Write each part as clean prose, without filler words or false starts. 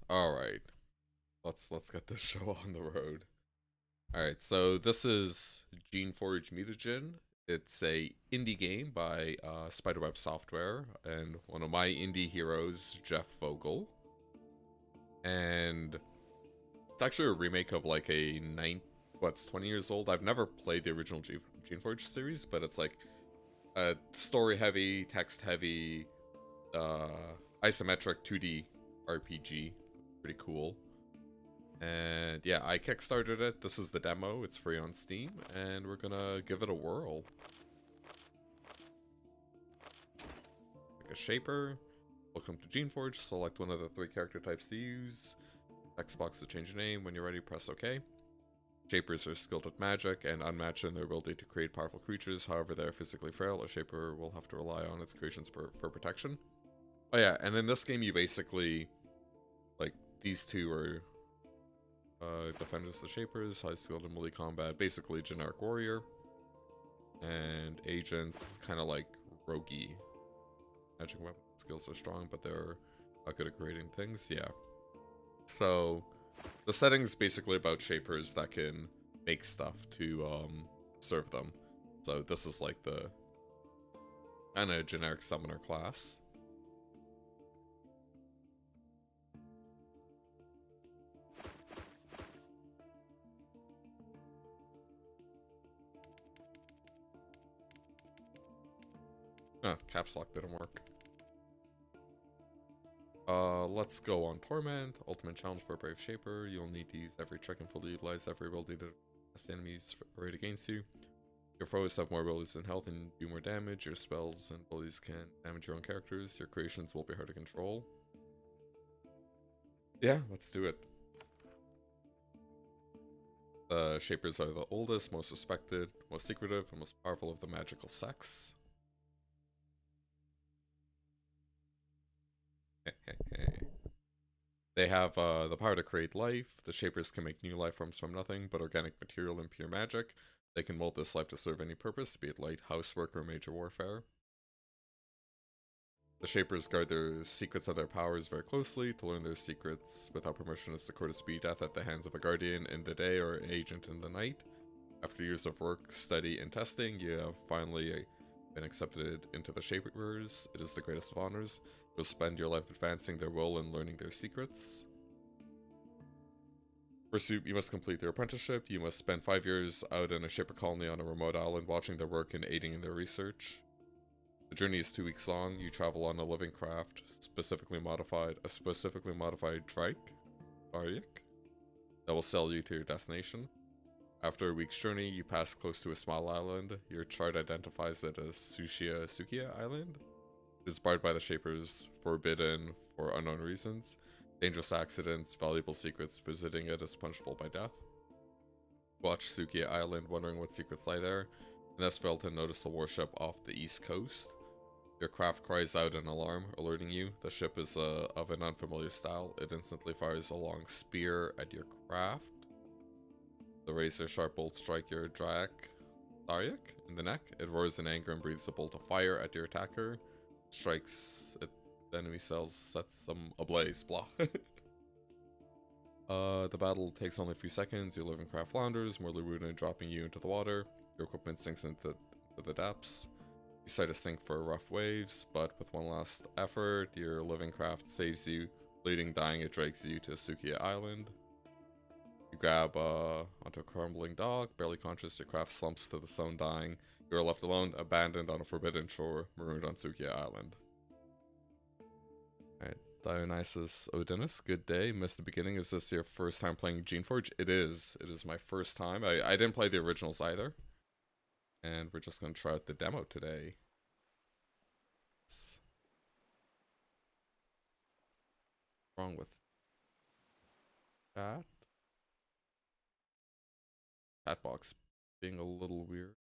All right, let's get this show on the road. All right, so this is Geneforge Mutagen. It's a indie game by Spiderweb Software and one of my indie heroes, Jeff Vogel. And it's actually a remake of like a what's 20 years old. I've never played the original Geneforge series, but it's like a story-heavy, text-heavy, uh, isometric 2D RPG. Pretty cool. And yeah, I kickstarted it. This is the demo. It's free on Steam, and we're gonna give it a whirl. Like a shaper. Welcome to Geneforge. Select one of the 3 character types to use. Text box to change your name. When you're ready, press OK. Shapers are skilled at magic and unmatched in their ability to create powerful creatures. However, they are physically frail. A shaper will have to rely on its creations for protection. Oh yeah, and in this game you basically, like, these two are defenders, the shapers, high skilled in melee combat, basically generic warrior. And agents, kind of like roguey. Magic weapon skills are strong, but they're not good at creating things. Yeah. So the setting's basically about shapers that can make stuff to serve them. So this is like the kind of generic summoner class. Oh, caps lock didn't work. Let's go on Torment. Ultimate challenge for a brave shaper. You'll need to use every trick and fully utilize every ability to cast enemies arrayed against you. Your foes have more abilities than health and do more damage. Your spells and abilities can damage your own characters. Your creations will be hard to control. Yeah, let's do it. The shapers are the oldest, most respected, most secretive, and most powerful of the magical sects. They have the power to create life. The shapers can make new life forms from nothing but organic material and pure magic. They can mold this life to serve any purpose, be it light, housework, or major warfare. The shapers guard their secrets of their powers very closely. To learn their secrets without permission is to court a speed death at the hands of a guardian in the day or an agent in the night. After years of work, study, and testing, you have finally been accepted into the Shapers. It is the greatest of honors. You'll spend your life advancing their will and learning their secrets. First, you must complete their apprenticeship. You must spend 5 years out in a Shaper colony on a remote island watching their work and aiding in their research. The journey is 2 weeks long. You travel on a living craft, a specifically modified trike, that will sail you to your destination. After a week's journey, you pass close to a small island. Your chart identifies it as Sukia Island. It is barred by the Shapers, forbidden for unknown reasons. Dangerous accidents, valuable secrets, visiting it is punishable by death. Watch Sukia Island, wondering what secrets lie there, and thus fail to notice the warship off the east coast. Your craft cries out an alarm, alerting you. The ship is of an unfamiliar style. It instantly fires a long spear at your craft. The razor-sharp bolt strike your Daryk in the neck. It roars in anger and breathes a bolt of fire at your attacker. Strikes at the enemy cells, sets them ablaze, blah. The battle takes only a few seconds. Your living craft flounders, mortally wounded, dropping you into the water. Your equipment sinks into the depths. You start to sink for rough waves, but with one last effort, your living craft saves you. Bleeding, dying, it drags you to Sukia Island. You grab onto a crumbling dock, barely conscious, your craft slumps to the stone, dying. You are left alone, abandoned on a forbidden shore, marooned on Sukia Island. Alright, Dionysus Odinus, good day. Missed the beginning. Is this your first time playing Geneforge? It is. It is my first time. I didn't play the originals either. And we're just going to try out the demo today. What's wrong with that? Chat box being a little weird.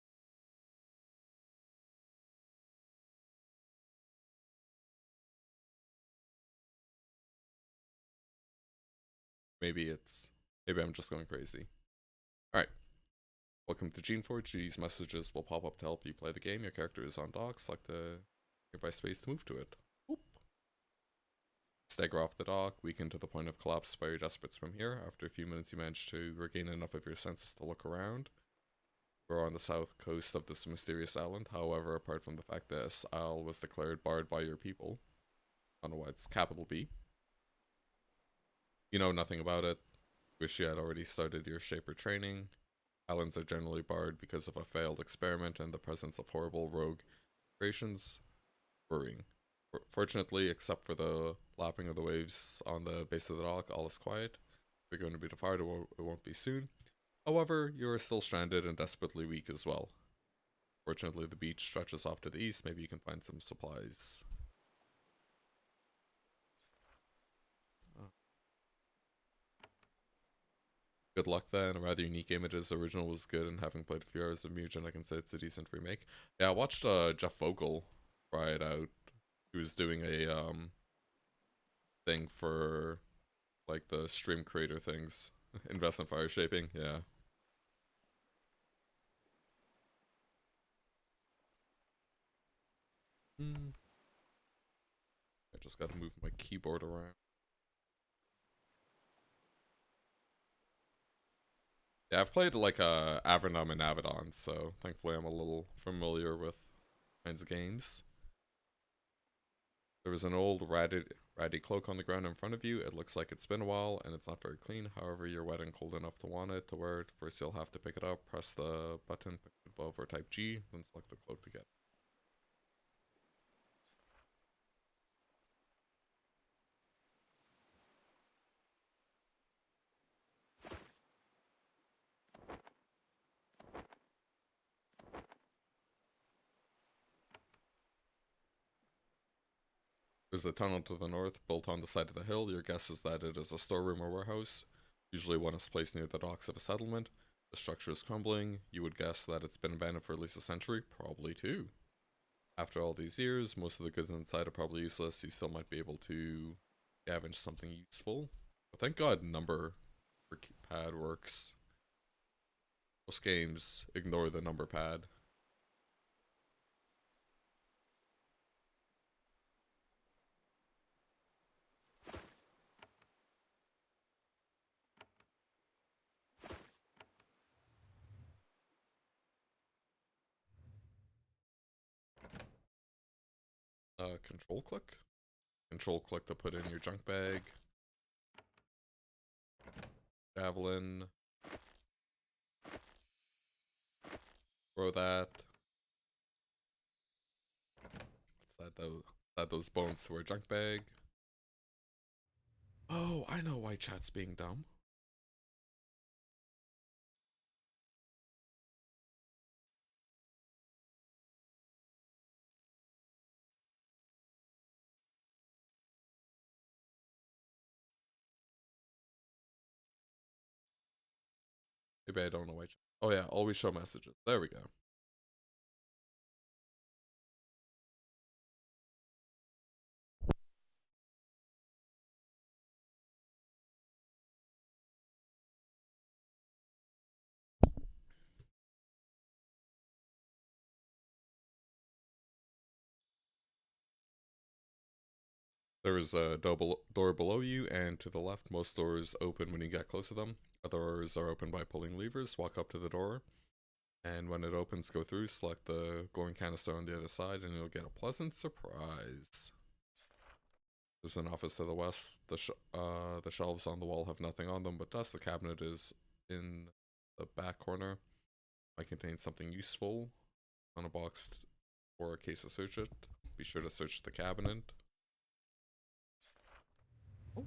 Maybe I'm just going crazy. Alright. Welcome to Geneforge. These messages will pop up to help you play the game. Your character is on dock. Select the nearby space to move to it. Oop. stagger off the dock, weakened to the point of collapse by your desperate swim here. After a few minutes, you manage to regain enough of your senses to look around. We're on the south coast of this mysterious island. However, apart from the fact that this isle was declared barred by your people, I don't know why it's capital B. You know nothing about it. Wish you had already started your shaper training. Islands are generally barred because of a failed experiment and the presence of horrible rogue creations. Worrying. Fortunately, except for the lapping of the waves on the base of the dock, all is quiet. If you're going to be defied, it won't be soon. However, you are still stranded and desperately weak as well. Fortunately, the beach stretches off to the east. Maybe you can find some supplies. Good luck then. A rather unique game it is. The original was good, and having played a few hours of Mutagen, I can say it's a decent remake. Yeah, I watched Jeff Vogel try it out. He was doing a thing for like the stream creator things. Invest in fire shaping, yeah. I just gotta move my keyboard around. Yeah, I've played like Avernum and Avedon, so thankfully I'm a little familiar with kinds of games. There was an old ratty cloak on the ground in front of you. It looks like it's been a while and it's not very clean. However, you're wet and cold enough to want it to wear it. First, you'll have to pick it up, press the button above or type G, then select the cloak to get it. There's a tunnel to the north, built on the side of the hill. Your guess is that it is a storeroom or warehouse. Usually one is placed near the docks of a settlement. The structure is crumbling. You would guess that it's been abandoned for at least a century. Probably two. After all these years, most of the goods inside are probably useless. You still might be able to scavenge something useful. But thank God number pad works. Most games ignore the number pad. Control click? Control click to put in your junk bag. Javelin. Throw that. Let's add those bones to our junk bag. Oh, I know why chat's being dumb. Maybe I don't know why chat. Oh yeah, always show messages. There we go. There is a door below you, and to the left, most doors open when you get close to them. Others are opened by pulling levers. Walk up to the door, and when it opens, go through, select the glowing canister on the other side, and you'll get a pleasant surprise. There's an office to the west. The shelves on the wall have nothing on them but dust. The cabinet is in the back corner. Might contain something useful. On a box or a case to search it. Be sure to search the cabinet. Oh.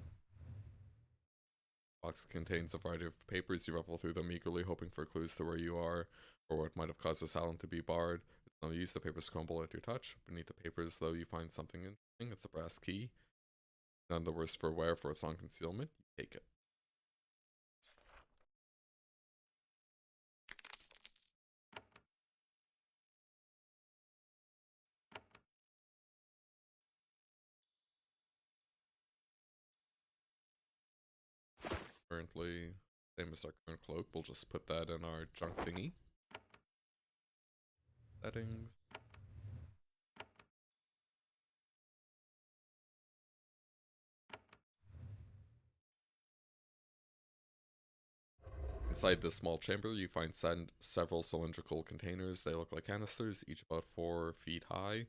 Box contains a variety of papers. You ruffle through them eagerly, hoping for clues to where you are or what might have caused this island to be barred. It's no use, the papers crumble at your touch. Beneath the papers, though, you find something interesting. It's a brass key. None the worse for wear for its long concealment. You take it. Currently, same as our current cloak. We'll just put that in our junk thingy. Settings. Inside this small chamber, you find several cylindrical containers. They look like canisters, each about 4 feet high.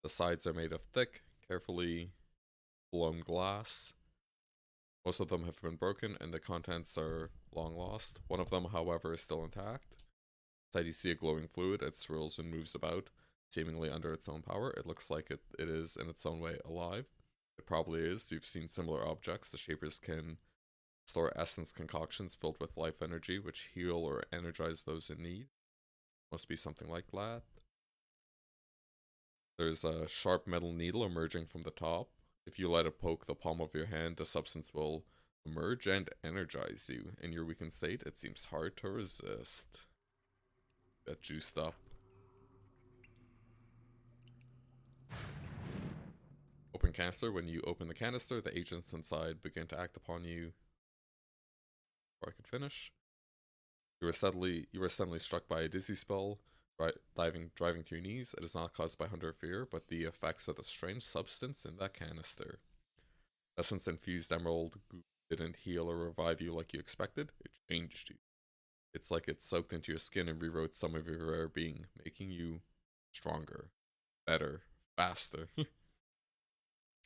The sides are made of thick, carefully blown glass. Most of them have been broken, and the contents are long lost. One of them, however, is still intact. Inside you see a glowing fluid. It swirls and moves about, seemingly under its own power. It looks like it is, in its own way, alive. It probably is. You've seen similar objects. The Shapers can store essence concoctions filled with life energy, which heal or energize those in need. Must be something like that. There's a sharp metal needle emerging from the top. If you let it poke the palm of your hand, the substance will emerge and energize you. In your weakened state, it seems hard to resist. Get juiced up. Open canister. When you open the canister, the agents inside begin to act upon you. Before I could finish. You were suddenly struck by a dizzy spell, driving to your knees. It is not caused by hunger or fear, but the effects of the strange substance in that canister. Essence-infused emerald goo didn't heal or revive you like you expected. It changed you. It's like it soaked into your skin and rewrote some of your rare being, making you stronger, better, faster.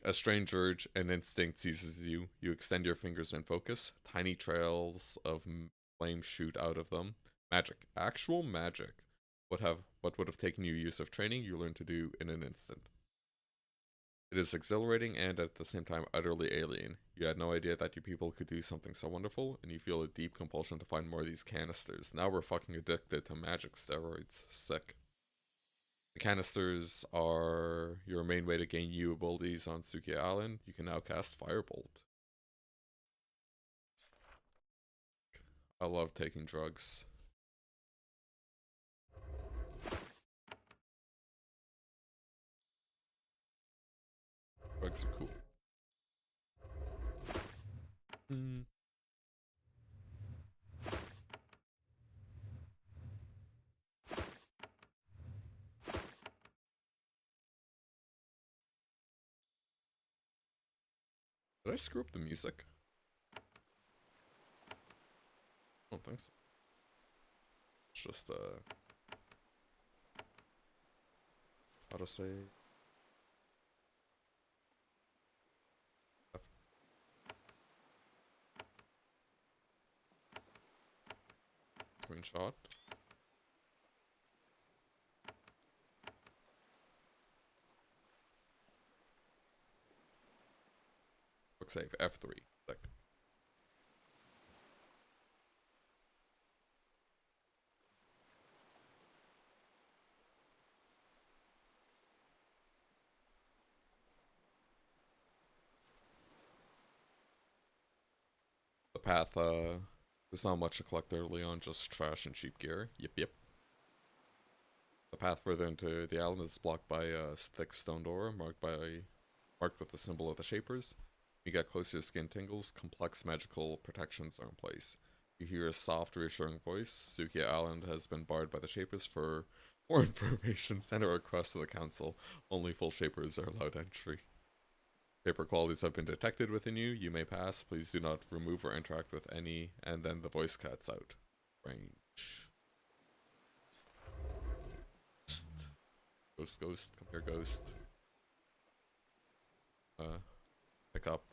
A strange urge and instinct seizes you. You extend your fingers and focus. Tiny trails of flame shoot out of them. Magic. Actual magic. What would have taken you years of training, you learn to do in an instant. It is exhilarating and at the same time utterly alien. You had no idea that you people could do something so wonderful, and you feel a deep compulsion to find more of these canisters. Now we're fucking addicted to magic steroids. Sick. The canisters are your main way to gain new abilities on Sukia Island. You can now cast Firebolt. I love taking drugs. Drugs are cool. Did I screw up the music? I don't think so. It's just autosave. Screenshot. Quick save. F3. Click. The path, there's not much to collect early on, just trash and cheap gear. Yep. The path further into the island is blocked by a thick stone door marked with the symbol of the Shapers. You get closer, skin tingles. Complex magical protections are in place. You hear a soft, reassuring voice. Sukia Island has been barred by the Shapers. For more information, send a request to the council. Only full Shapers are allowed entry. Shaper qualities have been detected within you. You may pass. Please do not remove or interact with any. And then the voice cuts out. Range. Ghost. Come here, ghost. Pick up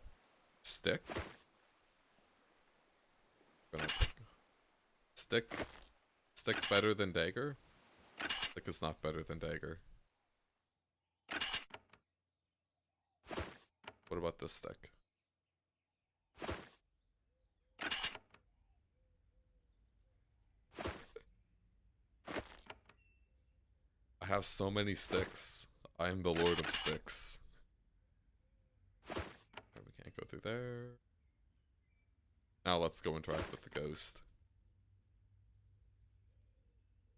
stick. Stick better than dagger? Stick is not better than dagger. What about this stick? I have so many sticks. I am the Lord of Sticks. We can't go through there. Now let's go interact with the ghost.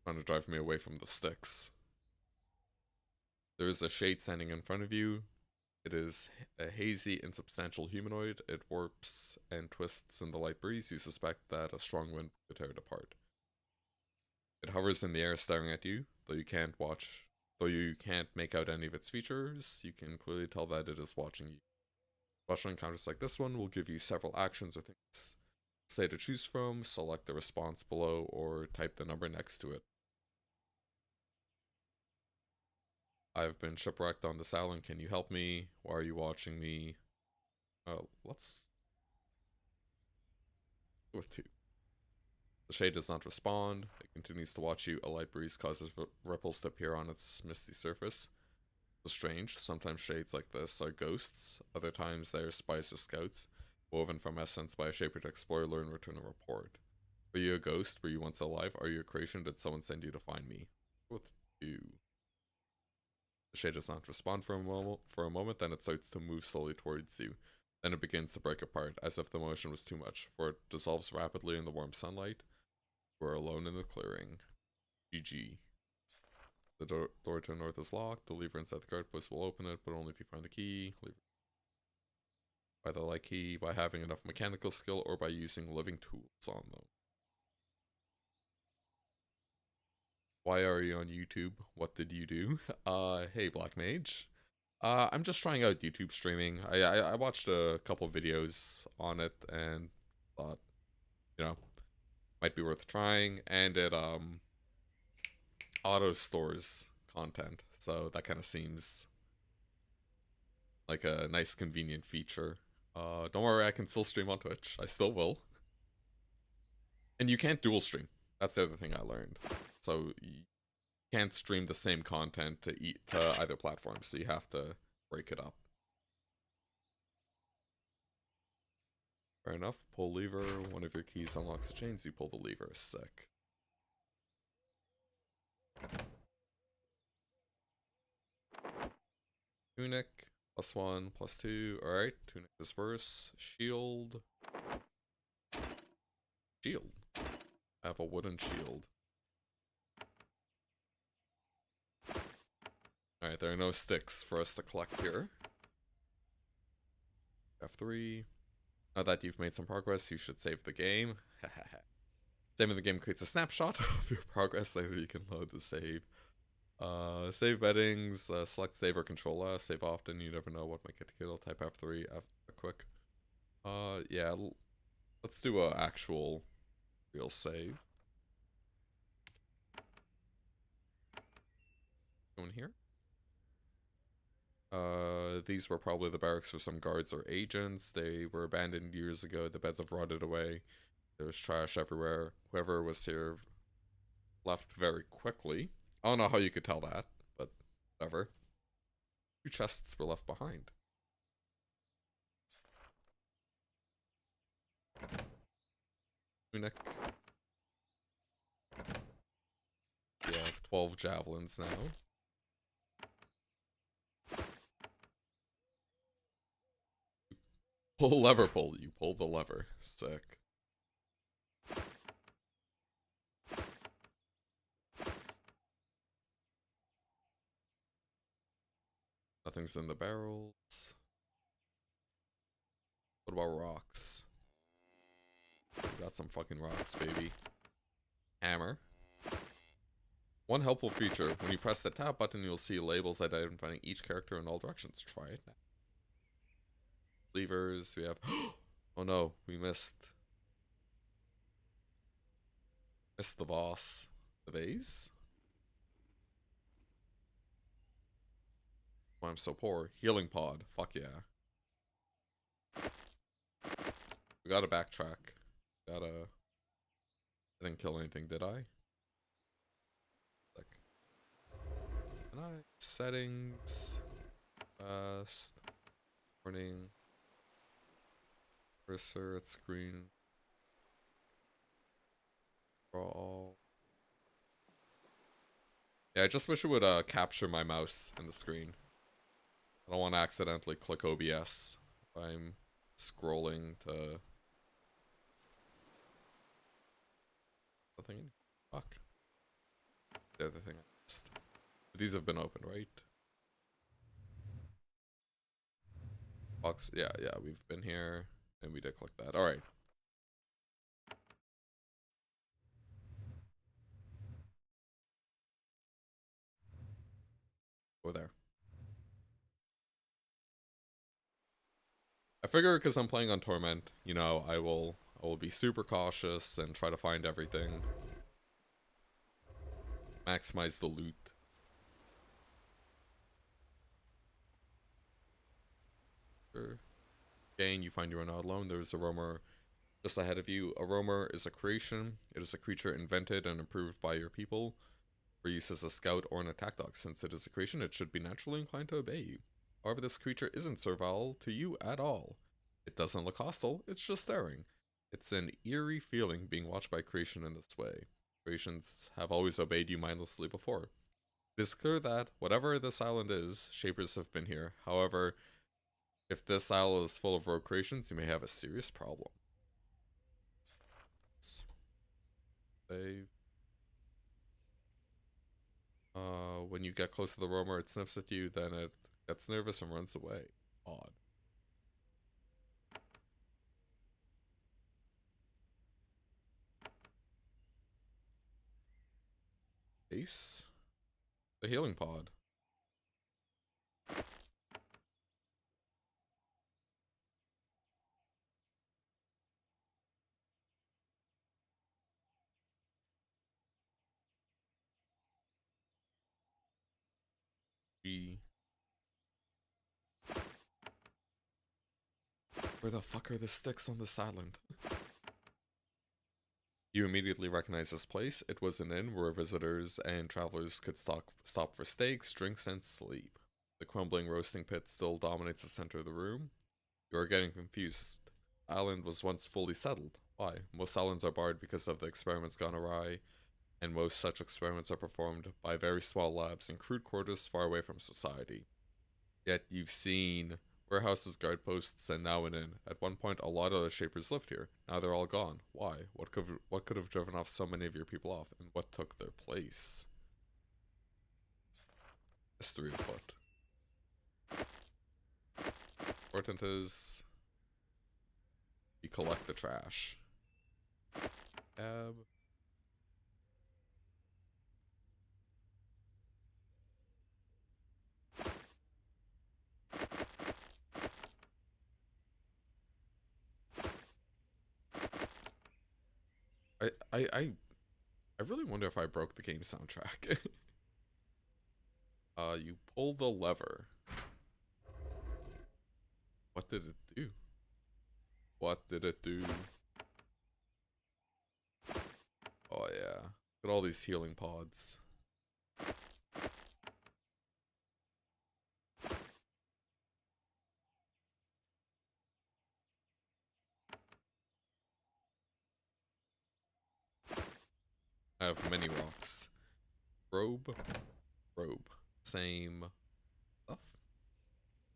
Trying to drive me away from the sticks. There is a shade standing in front of you. It is a hazy, insubstantial humanoid. It warps and twists in the light breeze. You suspect that a strong wind could tear it apart. It hovers in the air staring at you, though you can't make out any of its features. You can clearly tell that it is watching you. Special encounters like this one will give you several actions or things Say to choose from, select the response below, or type the number next to it. I've been shipwrecked on this island. Can you help me? Why are you watching me? Let's go with 2. The shade does not respond. It continues to watch you. A light breeze causes ripples to appear on its misty surface. It's strange. Sometimes shades like this are ghosts. Other times they are spies or scouts, woven from essence by a shaper to explore, learn, return a report. Are you a ghost? Were you once alive? Are you a creation? Did someone send you to find me? With 2. The shade does not respond for a moment, then it starts to move slowly towards you. Then it begins to break apart, as if the motion was too much, for it dissolves rapidly in the warm sunlight. We're alone in the clearing. GG. The door to the north is locked. The lever inside the guard post will open it, but only if you find the key. By the light key, by having enough mechanical skill, or by using living tools on them. Why are you on YouTube? What did you do? Hey, Black Mage. I'm just trying out YouTube streaming. I watched a couple videos on it and thought, you know, might be worth trying. And it auto stores content, so that kind of seems like a nice convenient feature. Don't worry, I can still stream on Twitch. I still will. And you can't dual stream. That's the other thing I learned. So you can't stream the same content to either platform, so you have to break it up. Fair enough. Pull lever. One of your keys unlocks the chains. You pull the lever. Sick. Tunic. +1, +2. Alright. Tunic disperse. Shield. Shield. I have a wooden shield. Alright, there are no sticks for us to collect here. F3. Now that you've made some progress, you should save the game. Saving the game creates a snapshot of your progress. Later you can load the save. Save beddings, select save or control S. Save often, you never know what might get killed. Type F3, quick. Yeah, let's do a actual real save. Go in here. These were probably the barracks for some guards or agents. They were abandoned years ago. The beds have rotted away. There was trash everywhere. Whoever was here left very quickly. I don't know how you could tell that, but whatever. 2 chests were left behind. Tunic. We have 12 javelins now. Pull lever pull. You pull the lever. Sick. Nothing's in the barrels. What about rocks? Got some fucking rocks, baby. Hammer. One helpful feature, when you press the tab button, you'll see labels identifying each character in all directions. Try it now. Levers, we have... Oh no, we missed the boss. The vase? Why I'm so poor. Healing pod. Fuck yeah. We gotta backtrack. I didn't kill anything, did I? Like, settings, fast, warning, cursor at screen, all. Yeah, I just wish it would capture my mouse in the screen. I don't want to accidentally click OBS if I'm scrolling to something. Fuck. The other thing I missed. These have been opened, right? Box. Yeah, we've been here and we did click that. All right. Go there. I figure because I'm playing on Torment, you know, I will I will be super cautious and try to find everything. Maximize the loot. Sure. Again, you find you are not alone. There's a roamer just ahead of you. A roamer is a creation. It is a creature invented and improved by your people for use as a scout or an attack dog. Since it is a creation, it should be naturally inclined to obey you. However, this creature isn't servile to you at all. It doesn't look hostile, it's just staring. It's an eerie feeling being watched by creation in this way. Creations have always obeyed you mindlessly before. It is clear that, whatever this island is, Shapers have been here. However, if this isle is full of rogue creations, you may have a serious problem. Save. When you get close to the roamer, it sniffs at you, then it gets nervous and runs away. Odd. Ace? The healing pod. G. Where the fuck are the sticks on this island? You immediately recognize this place. It was an inn where visitors and travelers could stop for steaks, drinks, and sleep. The crumbling roasting pit still dominates the center of the room. You are getting confused. The island was once fully settled. Why? Most islands are barred because of the experiments gone awry, and most such experiments are performed by very small labs in crude quarters far away from society. Yet you've seen warehouses, guard posts, and now an inn. At one point, a lot of the Shapers lived here. Now they're all gone. Why? What could have driven off so many of your people off, and what took their place? History afoot. Important is you collect the trash. Tab. I really wonder if I broke the game soundtrack. You pull the lever. What did it do? What did it do? Oh yeah. Look at all these healing pods. I have many rocks. Robe. Robe. Same stuff.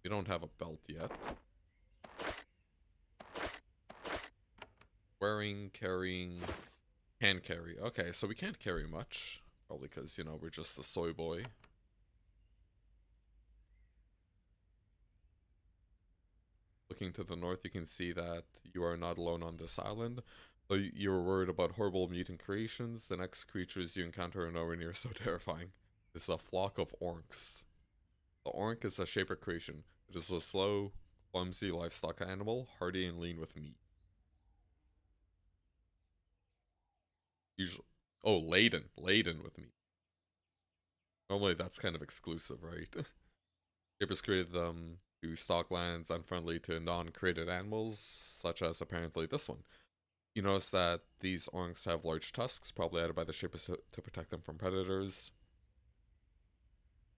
We don't have a belt yet. Wearing, carrying, can carry. Okay, so we can't carry much. Probably because, you know, we're just a soy boy. Looking to the north, you can see that you are not alone on this island. Though you were worried about horrible mutant creations, the next creatures you encounter are nowhere near so terrifying. It's a flock of orcs. The orc is a shaper creation. It is a slow, clumsy livestock animal, hardy and lean with meat. Usually, oh, laden with meat. Normally that's kind of exclusive, right? Shapers created them to stock lands unfriendly to non-created animals, such as apparently this one. You notice that these orcs have large tusks, probably added by the Shapers to protect them from predators.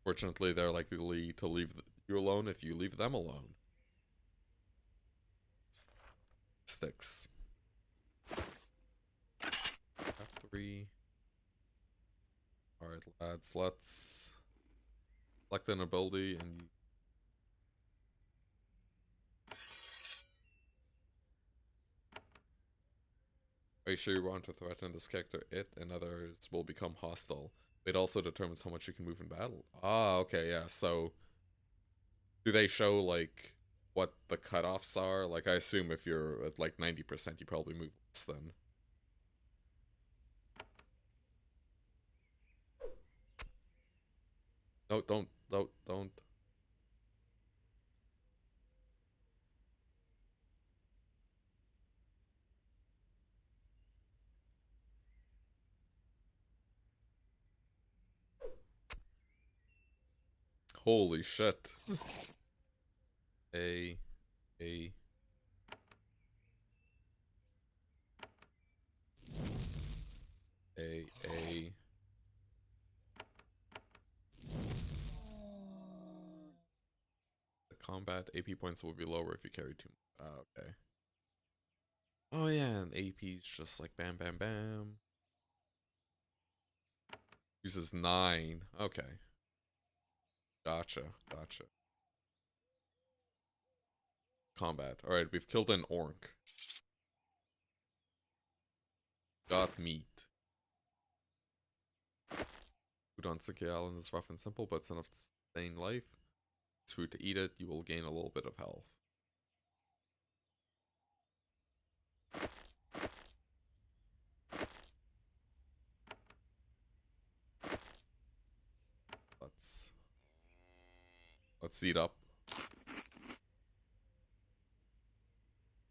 Fortunately, they're likely to leave you alone if you leave them alone. Sticks. F3. Alright, lads, let's select an ability and are you sure you want to threaten this character? It and others will become hostile. It also determines how much you can move in battle. Ah, okay, yeah, so do they show, like, what the cutoffs are? Like, I assume if you're at, like, 90%, you probably move less then. No, don't. Holy shit. A. A. The combat AP points will be lower if you carry too much. Ah, okay. Oh yeah, and AP's just like bam, bam, bam. Uses 9. Okay. Gotcha, gotcha. Combat. Alright, we've killed an orc. Got meat. Food on Suki Island is rough and simple, but it's enough to sustain life. It's food to eat it, you will gain a little bit of health. Let's eat up.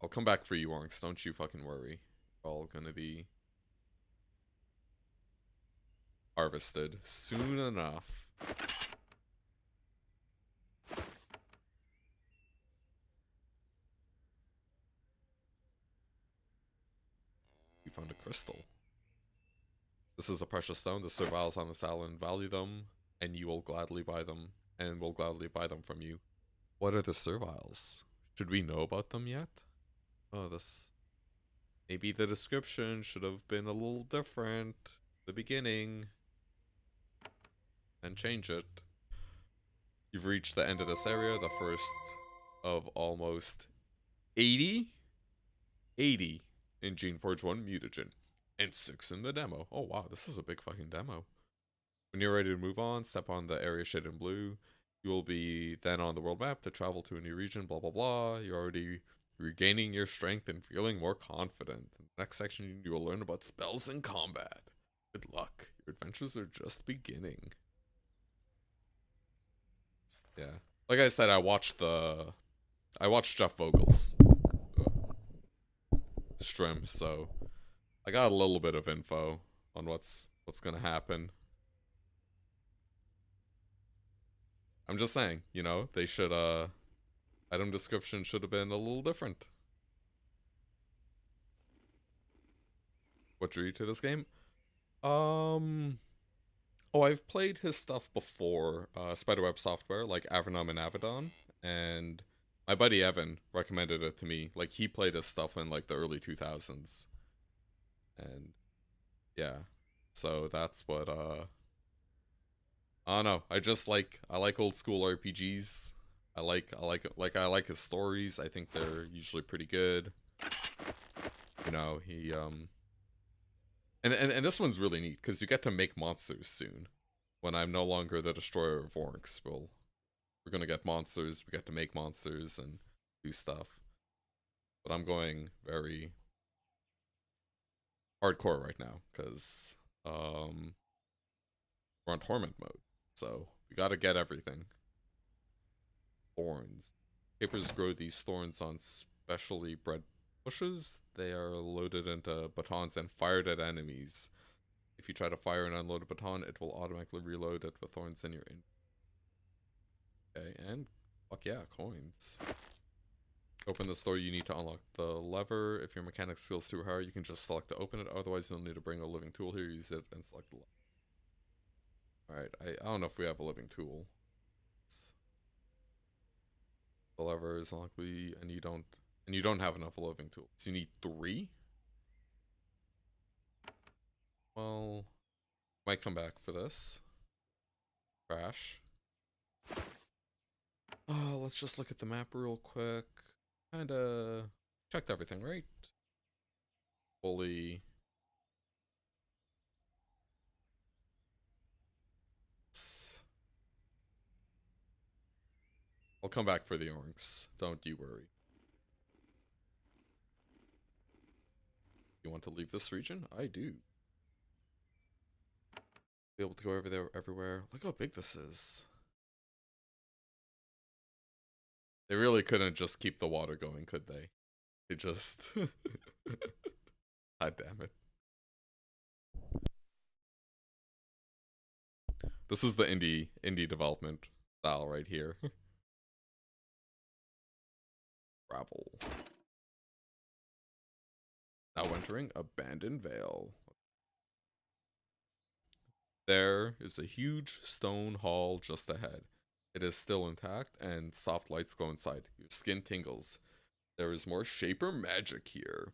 I'll come back for you, orcs. Don't you fucking worry. All gonna be harvested soon enough. We found a crystal. This is a precious stone. The serviles on this island value them, and you will gladly buy them, and will gladly buy them from you. What are the serviles? Should we know about them yet? Oh, this... Maybe the description should have been a little different at the beginning. And change it. You've reached the end of this area, the first of almost 80? 80 in Geneforge 1 Mutagen. And 6 in the demo. Oh wow, this is a big fucking demo. When you're ready to move on, step on the area shaded in blue. You will be then on the world map to travel to a new region, blah blah blah. You're already regaining your strength and feeling more confident. In the next section, you will learn about spells and combat. Good luck. Your adventures are just beginning. Yeah. Like I said, I watched Jeff Vogel's stream, so I got a little bit of info on what's gonna happen. I'm just saying, you know, they should item description should have been a little different. What drew you to this game? Oh, I've played his stuff before, Spiderweb Software, like Avernum and Avedon, and my buddy Evan recommended it to me. Like, he played his stuff in, like, the early 2000s. And, yeah. So, that's what, I don't know. I like old school RPGs. I like his stories. I think they're usually pretty good. You know, he, And this one's really neat, because you get to make monsters soon. When I'm no longer the destroyer of orcs, we're gonna get monsters, we get to make monsters and do stuff. But I'm going very hardcore right now, because we're on Torment mode. So we gotta get everything. Thorns. Capers grow these thorns on specially bred bushes. They are loaded into batons and fired at enemies. If you try to fire an unloaded baton, it will automatically reload it with thorns in your in. Okay, and fuck yeah, coins. Open the store, you need to unlock the lever. If your mechanic skill's too hard, you can just select to open it. Otherwise, you'll need to bring a living tool here, use it, and select the lever. Alright, I don't know if we have a living tool. The lever is unlocked, and you don't have enough living tools. You need 3? Well, might come back for this. Crash. Oh, let's just look at the map real quick. Kinda checked everything, right? Fully. I'll come back for the orcs. Don't you worry. You want to leave this region? I do. Be able to go over there everywhere. Look how big this is. They really couldn't just keep the water going, could they? They just... God damn it. This is the indie development. style right here. Travel. Now entering Abandoned Vale. There is a huge stone hall just ahead. It is still intact, and soft lights glow inside. Your skin tingles. There is more shaper magic here.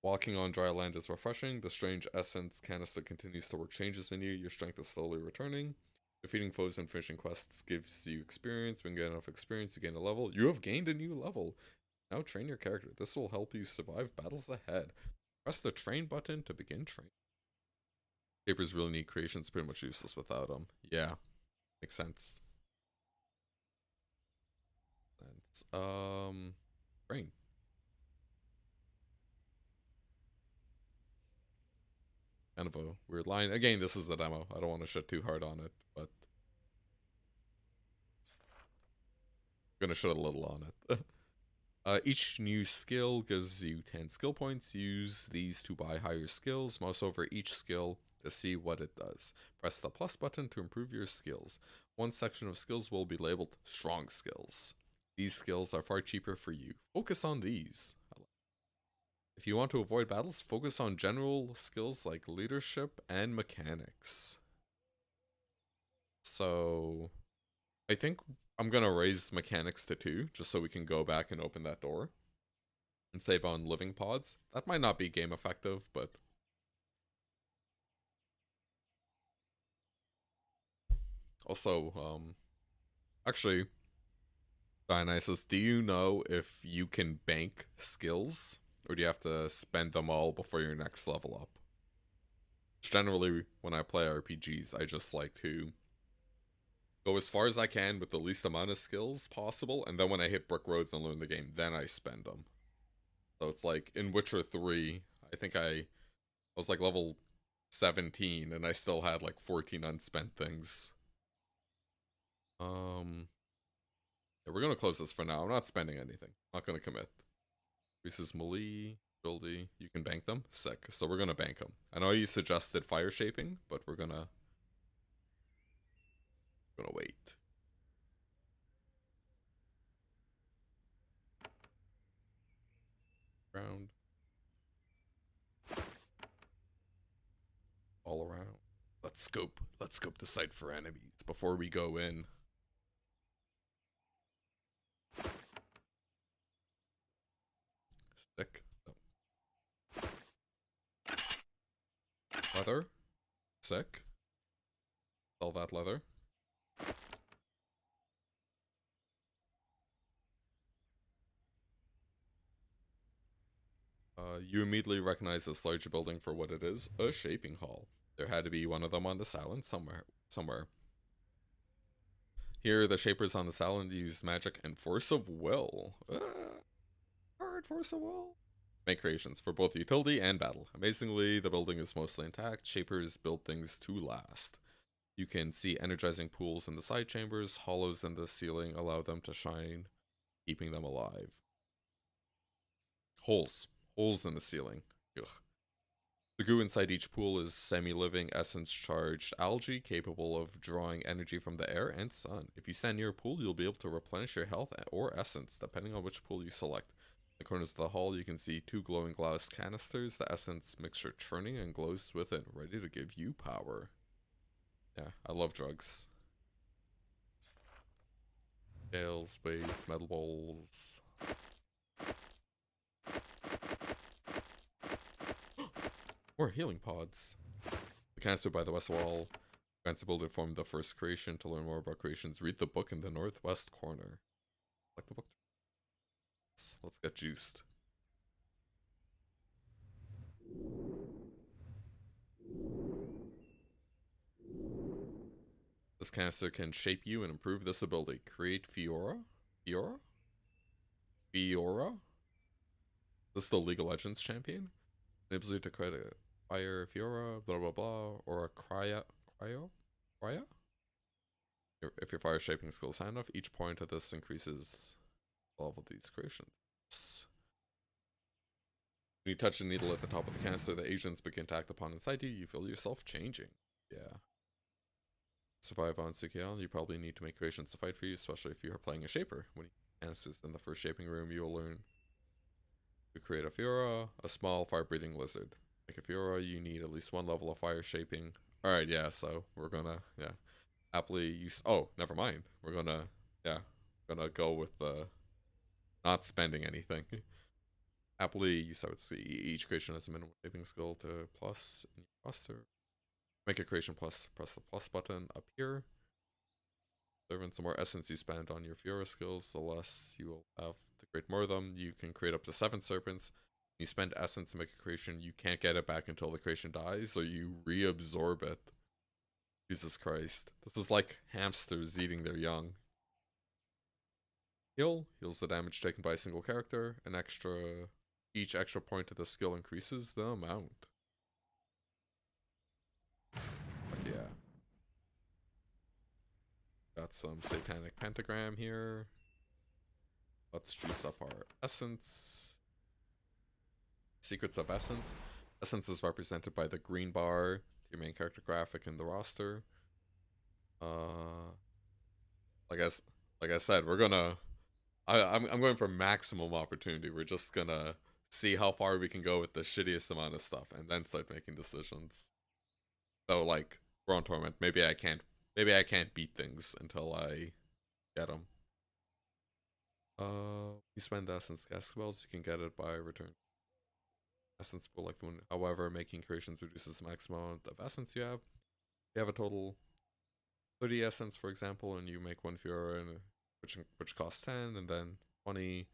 Walking on dry land is refreshing. The strange essence canister continues to work changes in you. Your strength is slowly returning. Defeating foes and finishing quests gives you experience. When you get enough experience, you gain a level. You have gained a new level. Now train your character. This will help you survive battles ahead. Press the train button to begin training. Shapers really need creations, pretty much useless without them. Yeah, makes sense. Train. Kind of a weird line. Again, this is the demo. I don't want to shit too hard on it, but I'm gonna shit a little on it. Each new skill gives you 10 skill points. Use these to buy higher skills. Mouse over each skill to see what it does. Press the plus button to improve your skills. One section of skills will be labeled strong skills. These skills are far cheaper for you. Focus on these. If you want to avoid battles, focus on general skills like leadership and mechanics. So, I think I'm gonna raise mechanics to 2, just so we can go back and open that door. And save on living pods. That might not be game effective, but... Also, actually, Dionysus, do you know if you can bank skills? Or do you have to spend them all before your next level up? Generally, when I play RPGs, I just like to go as far as I can with the least amount of skills possible, and then when I hit brick roads and learn the game, then I spend them. So it's like, in Witcher 3, I think I was like level 17, and I still had like 14 unspent things. Yeah, we're gonna close this for now. I'm not spending anything. I'm not gonna commit. Increases melee, ability. You can bank them. Sick. So we're gonna bank them. I know you suggested fire shaping, but we're gonna wait. Round. All around. Let's scope. Let's scope the site for enemies before we go in. Stick. No. Leather. Sick. Sell that leather. You immediately recognize this large building for what it is, a shaping hall. There had to be one of them on this island somewhere. Here, the shapers on this island use magic and force of will. Hard force of will. Make creations for both utility and battle. Amazingly, the building is mostly intact. Shapers build things to last. You can see energizing pools in the side chambers. Hollows in the ceiling allow them to shine, keeping them alive. Holes. Holes in the ceiling. Ugh. The goo inside each pool is semi-living, essence-charged algae capable of drawing energy from the air and sun. If you stand near a pool, you'll be able to replenish your health or essence, depending on which pool you select. In the corners of the hall, you can see 2 glowing glass canisters. The essence mixture churning and glows within, ready to give you power. Yeah, I love drugs. Scales, weights, metal bowls. More healing pods. The canister by the west wall. Grants ability to form the first creation. To learn more about creations, read the book in the northwest corner. Like the book. Let's get juiced. This canister can shape you and improve this ability. Create Fiora? Fiora? Fiora? Is this the League of Legends champion? Enables you to create a fire Fiora, blah blah blah, or a Cryo? If your fire shaping skill is high enough, each point of this increases the level of these creations. When you touch the needle at the top of the canister, the agents begin to act upon inside you. You feel yourself changing. Yeah. survive on CKL, you probably need to make creations to fight for you, especially if you are playing a Shaper. When you answers in the first shaping room, you will learn to create a Fiora, a small fire-breathing lizard. Like a Fiora, you need at least one level of fire shaping. Alright, yeah, so we're gonna, yeah, happily use, oh, never mind. We're gonna, yeah, gonna go with the not spending anything. Happily, you start with each creation has a minimum shaping skill to plus in your roster. Make a creation plus, press the plus button up here. Servants, the more essence you spend on your Fiora skills, the less you will have to create more of them. You can create up to 7 serpents. You spend essence to make a creation, you can't get it back until the creation dies, so you reabsorb it. Jesus Christ. This is like hamsters eating their young. Heal heals the damage taken by a single character. Each extra point of the skill increases the amount. Fuck yeah. Got some satanic pentagram here. Let's juice up our essence. Secrets of Essence. Essence is represented by the green bar, your main character graphic in the roster. Like I said, we're gonna. I'm going for maximum opportunity. We're just gonna see how far we can go with the shittiest amount of stuff, and then start making decisions. So like, we're on Torment. Maybe I can't beat things until I get them. You spend essence cast spells, you can get it by return essence pool like the one. However, making creations reduces the maximum amount of essence you have. You have a total 30 essence, for example, and you make one Fiora, which costs 10, and then 20.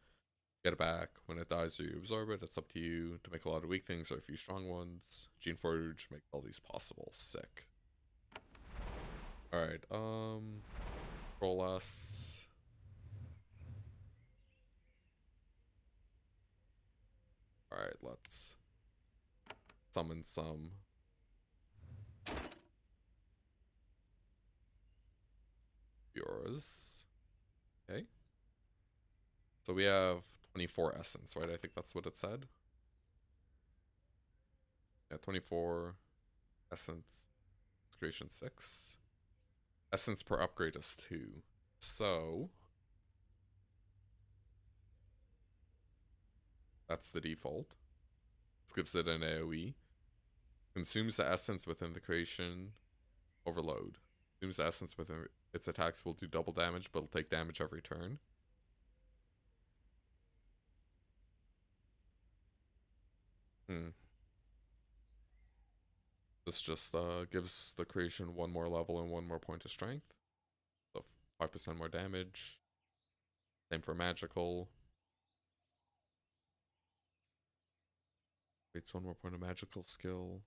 Get it back. When it dies, you absorb it. It's up to you to make a lot of weak things or a few strong ones. Geneforge makes all these possible. Sick. Alright, roll us. Alright, let's summon some Fioras. Okay. So we have 24 essence, right? I think that's what it said. Yeah, 24 essence. Creation 6. Essence per upgrade is 2. So that's the default. This gives it an AoE. Consumes the essence within the creation. Overload. Consumes the essence within its attacks will do double damage, but it'll take damage every turn. This just gives the creation 1 more level and 1 more point of strength. So 5% more damage. Same for magical. It's 1 more point of magical skill.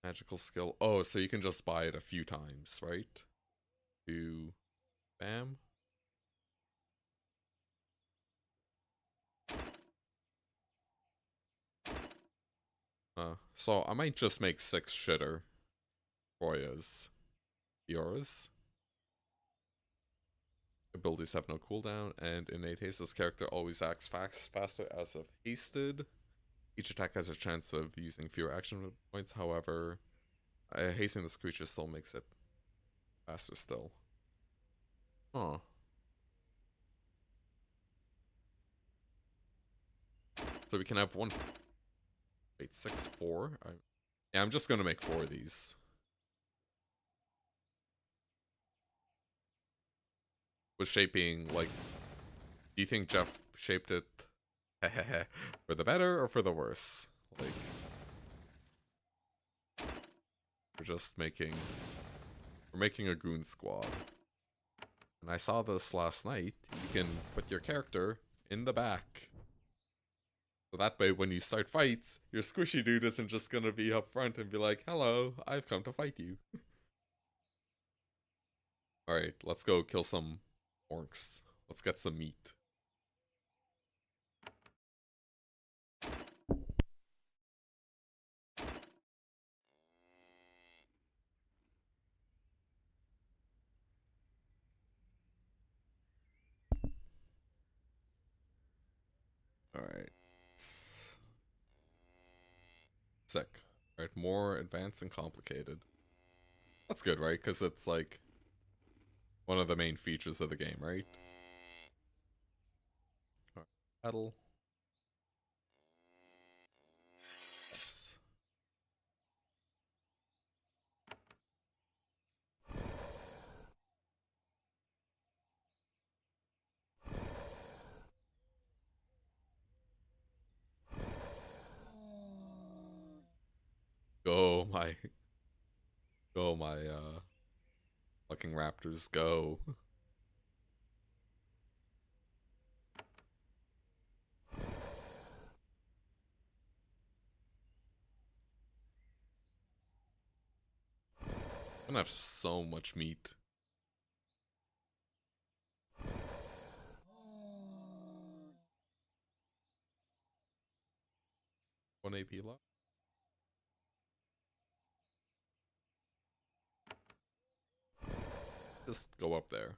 Magical skill. Oh, so you can just buy it a few times, right? Bam. So I might just make 6 shitter Royas. Fioras. Abilities have no cooldown, and innate haste. This character always acts faster as if hasted. Each attack has a chance of using fewer action points, however, hastening this creature still makes it faster still. Huh. So we can have one. Wait, 6, 4? Yeah, I'm just gonna make 4 of these. Was shaping, like, do you think Jeff shaped it for the better or for the worse? Like, we're making a goon squad. And I saw this last night. You can put your character in the back. So that way, when you start fights, your squishy dude isn't just gonna be up front and be like, hello, I've come to fight you. Alright, let's go kill some orcs. Let's get some meat. Alright. Sick. Alright, more advanced and complicated. That's good, right? Because it's like, One of the main features of the game, right? Battle. Yes. Go my fucking raptors, go. I'm gonna have so much meat. 1 AP left. Just go up there.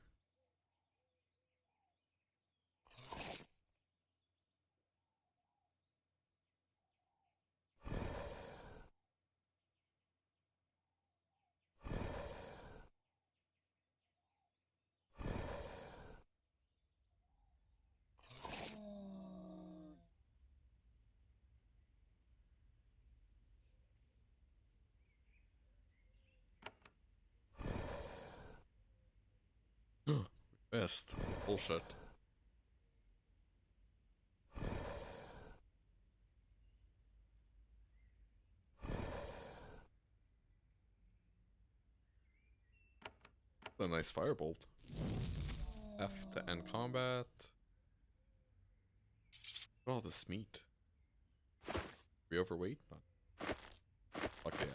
Missed. Bullshit. A nice firebolt. F to end combat. Look at all this meat. We overweight? Fuck yeah.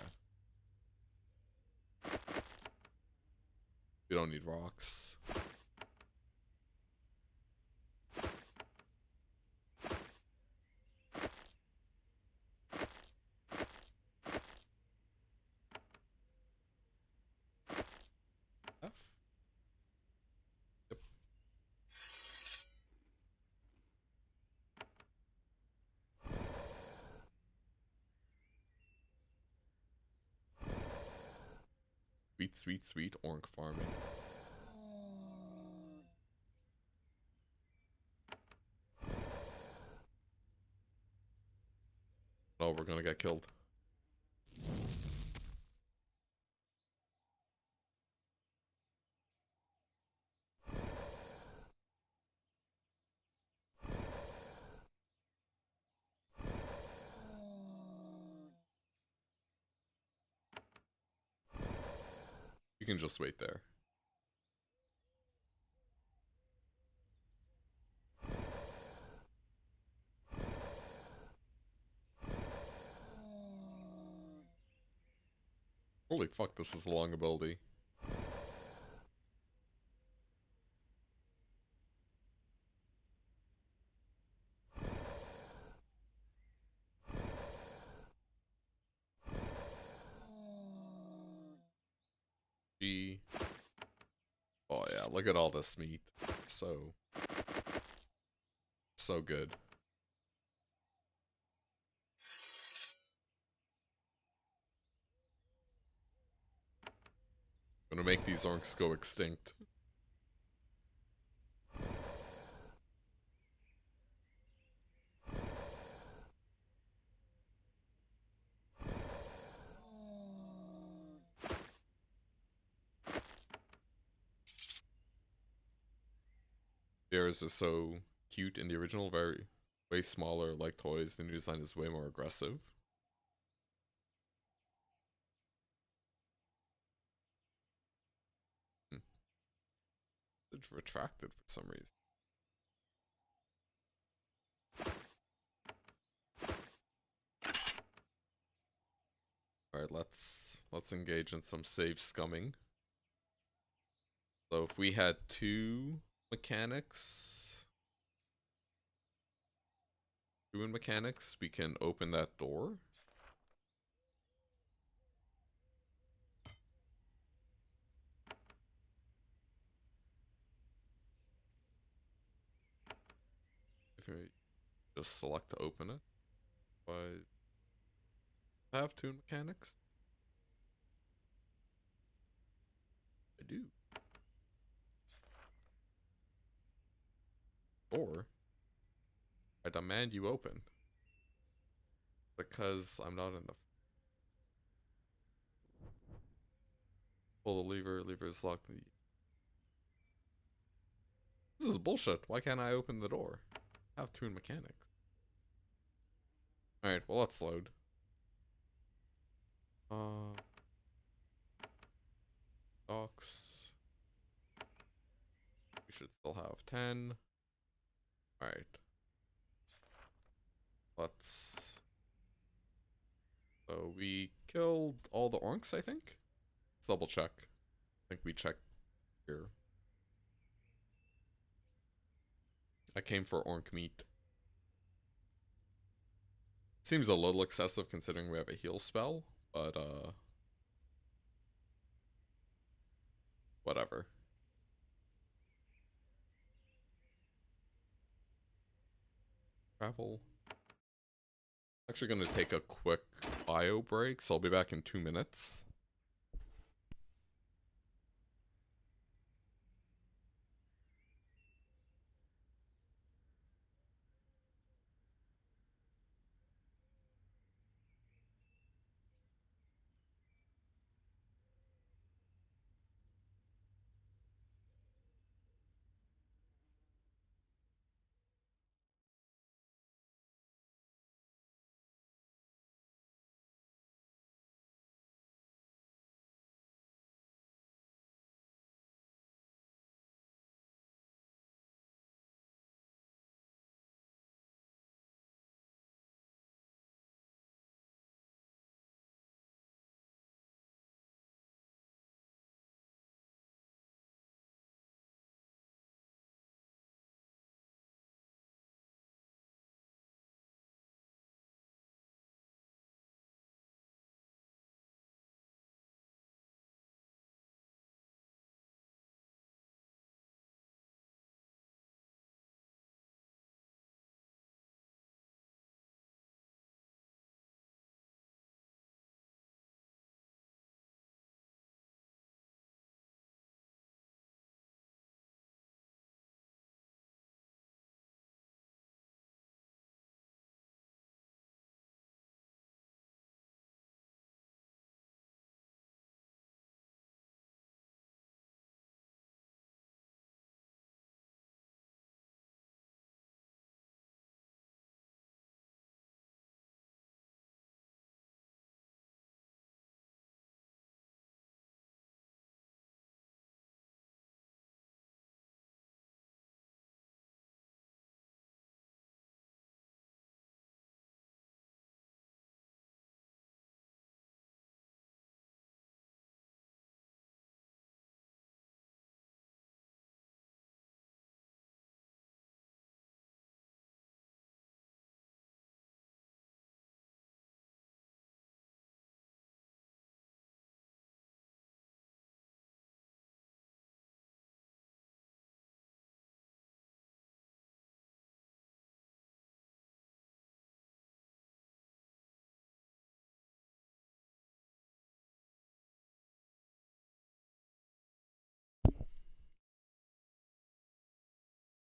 We don't need rocks. F? Yep. Sweet, sweet, sweet orc farming. Oh, we're gonna get killed. You can just wait there. Holy fuck, this is a long ability. G. Oh yeah, look at all this meat. So good. Gonna make these orcs go extinct. Bears are so cute in the original, very way smaller like toys. The new design is way more aggressive. It's retracted for some reason. Alright, let's engage in some save scumming. So if we had 2 mechanics, 2 in mechanics, we can open that door. If we just select to open it. But I have 2 mechanics. I do. Door? I demand you open. Because I'm not in the... Pull the lever. Lever is locked. This is bullshit. Why can't I open the door? I have tuned mechanics. Alright, well, let's load. Docks. We should still have 10. Alright. Let's... So we killed all the orcs, I think? Let's double check. I think we checked here. I came for orc meat. Seems a little excessive considering we have a heal spell, but whatever. Travel. Actually gonna take a quick bio break, so I'll be back in 2 minutes.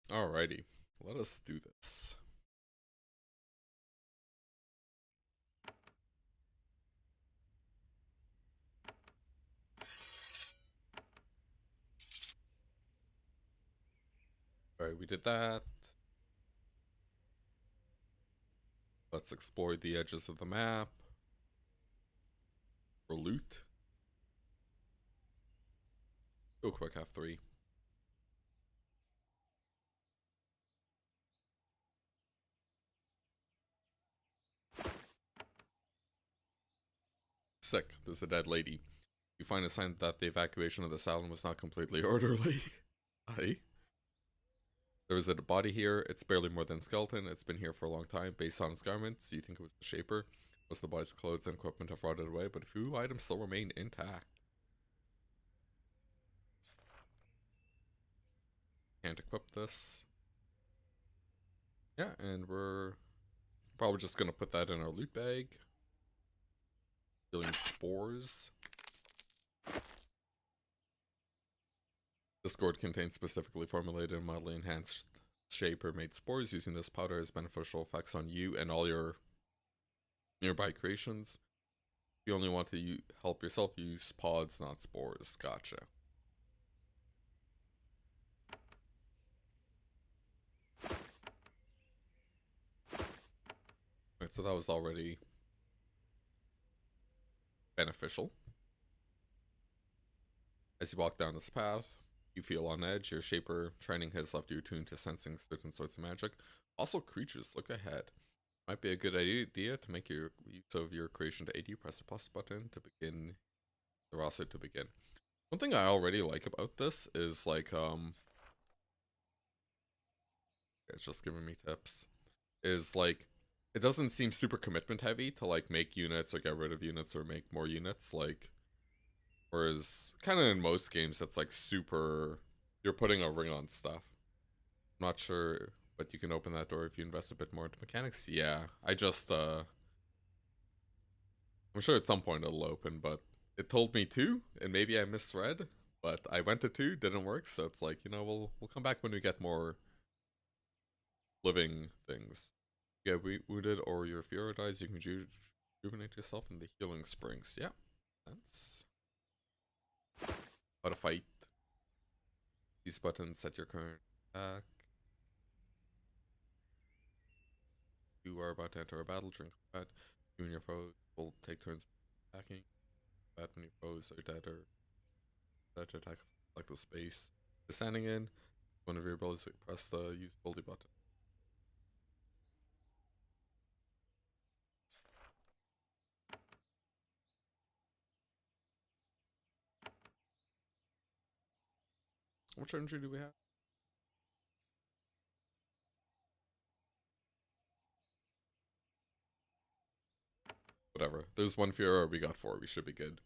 Alrighty, let us do this. Alright, we did that. Let's explore the edges of the map. For loot. Go quick, have 3. Sick, there's a dead lady. You find a sign that the evacuation of the asylum was not completely orderly. Aye. There is a body here. It's barely more than skeleton. It's been here for a long time. Based on its garments, you think it was the shaper. Most of the body's clothes and equipment have rotted away, but a few items still remain intact. Can't equip this. Yeah, and we're probably just gonna put that in our loot bag. Dealing spores. This gourd contains specifically formulated and mildly enhanced Shaper made spores. Using this powder has beneficial effects on you and all your nearby creations. You only want to help yourself, use pods, not spores. Gotcha. Right, so that was already beneficial. As you walk down this path, you feel on edge. Your Shaper training has left you attuned to sensing certain sorts of magic. Also, creatures, look ahead. Might be a good idea to make your use of your creation to aid you. Press the plus button to begin the roster to begin. One thing I already like about this is like it's just giving me tips. Is like it doesn't seem super commitment heavy to like make units or get rid of units or make more units, like whereas kind of in most games that's like super you're putting a ring on stuff. I'm not sure, but you can open that door if you invest a bit more into mechanics. Yeah, I just I'm sure at some point it'll open, but it told me 2, and maybe I misread, but I went to 2, didn't work, so it's like, you know, we'll come back when we get more living things. Yeah, wounded or your Fiora dies, you can rejuvenate yourself in the healing springs. Yeah, that's how to fight. These buttons set your current attack. You are about to enter a battle, drink combat. You and your foes will take turns attacking. Bad when your foes are dead or dead to attack like the space. Standing in, one of your abilities, press the use ability button. How much energy do we have? Whatever. There's 1 Fiora, we got 4. We should be good.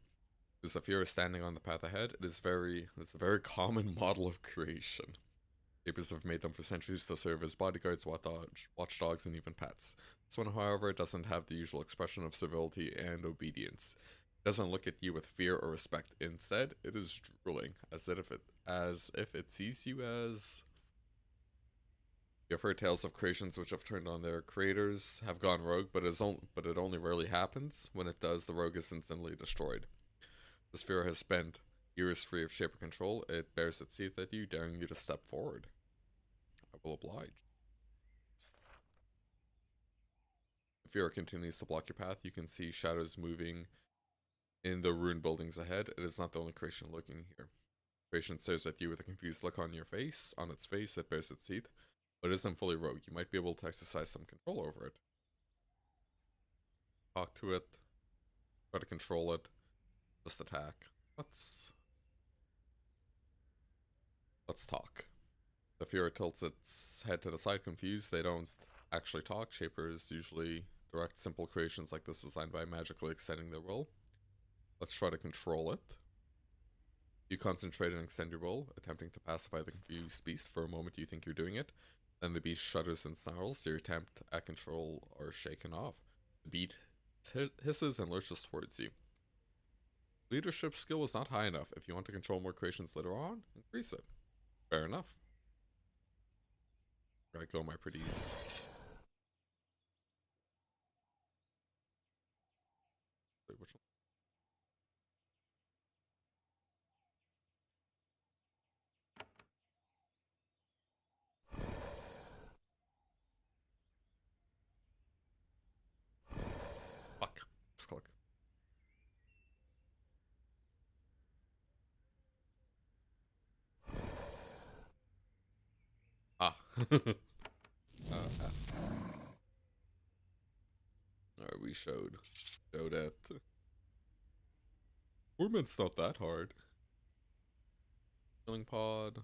There's a Fiora standing on the path ahead. It's a very common model of creation. Shapers have made them for centuries to serve as bodyguards, watchdogs, and even pets. This one, however, doesn't have the usual expression of civility and obedience. It doesn't look at you with fear or respect. Instead, it is drooling, as if it sees you as... You've heard tales of creations which have turned on their creators, have gone rogue, but it only rarely happens. When it does, the rogue is instantly destroyed. The sphere has spent years free of Shaper control. It bares its teeth at you, daring you to step forward. I will oblige. If Fiora continues to block your path, you can see shadows moving in the ruined buildings ahead. It is not the only creation lurking here. Creation stares at you with a confused look on its face, it bares its teeth, but it isn't fully rogue. You might be able to exercise some control over it. Talk to it, try to control it, just attack. Let's talk. The Fiora tilts its head to the side, confused. They don't actually talk. Shapers usually direct simple creations like this designed by magically extending their will. Let's try to control it. You concentrate and extend your will, attempting to pacify the confused beast. For a moment you think you're doing it, then the beast shudders and snarls, so your attempt at control are shaken off. The beast hisses and lurches towards you. Leadership skill was not high enough. If you want to control more creations later on, increase it. Fair enough. Right, go my pretties. Wait, which one? Fuck. Just click. Ah. F. Alright, we showed it. Torment's not that hard. Healing pod.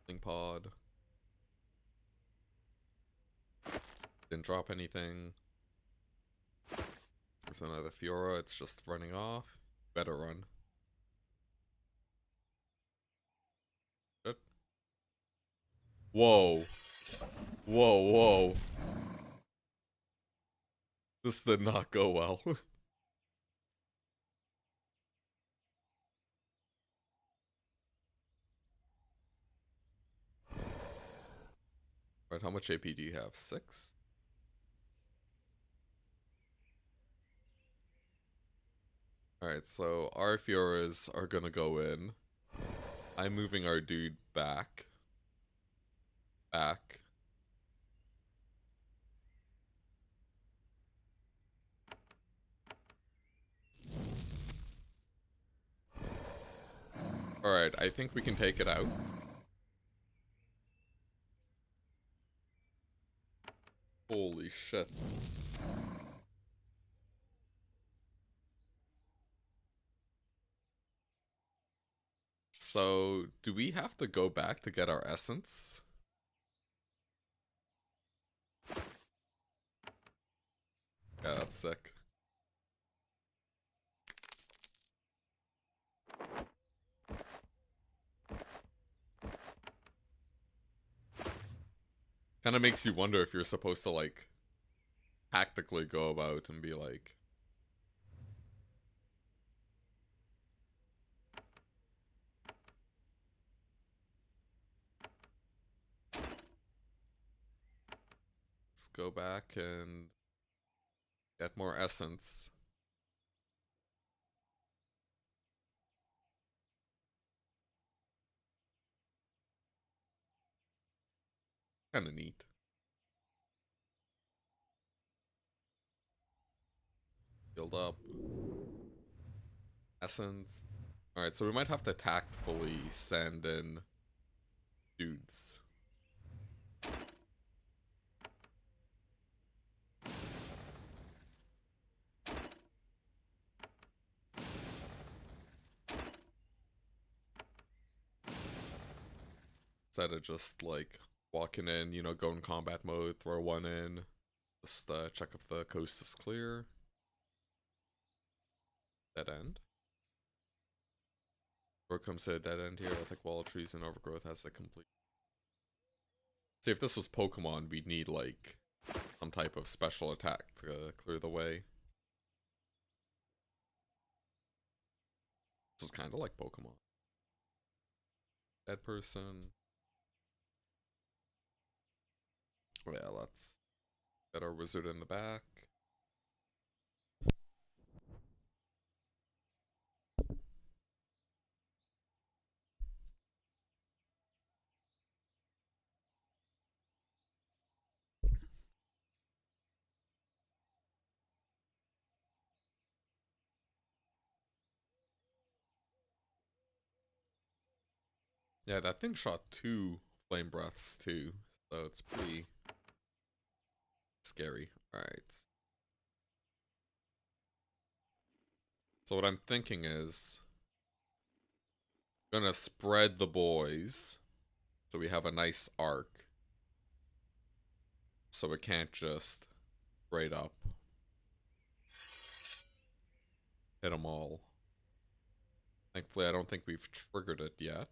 Healing pod. Didn't drop anything. There's another Fiora, it's just running off. Better run. Shit. Whoa. Whoa. This did not go well. Right, how much AP do you have? 6? Alright, so our Fioras are gonna go in. I'm moving our dude back. Back. Alright, I think we can take it out. Holy shit. So, do we have to go back to get our essence? Yeah, that's sick. Kind of makes you wonder if you're supposed to, like, tactically go about and be like... Let's go back and get more essence. Kind of neat. Build up. Essence. Alright, so we might have to tactfully send in dudes. Instead of just, like, walking in, you know, go in combat mode, throw one in. Just check if the coast is clear. Dead end. Road comes to a dead end here. I think wall of trees and overgrowth has to complete. See, if this was Pokemon, we'd need, like, some type of special attack to clear the way. This is kind of like Pokemon. Dead person. Oh yeah, let's get our wizard in the back. Yeah, that thing shot 2 flame breaths too, so it's pretty scary. Alright. So what I'm thinking is, I'm gonna spread the boys so we have a nice arc. So it can't just straight up hit them all. Thankfully, I don't think we've triggered it yet.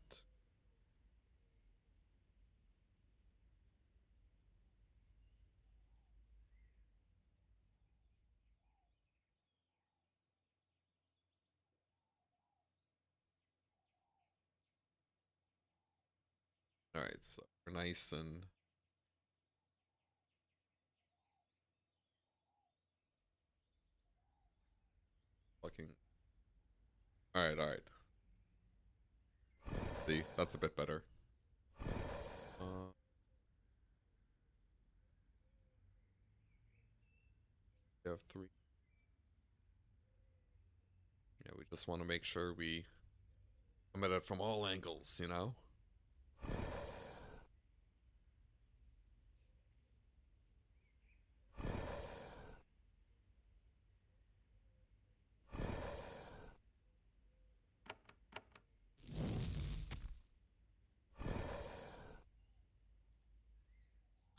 Alright, so we're nice and... fucking... Alright, alright. See, that's a bit better. We have 3. Yeah, we just want to make sure we come at it from all angles, you know?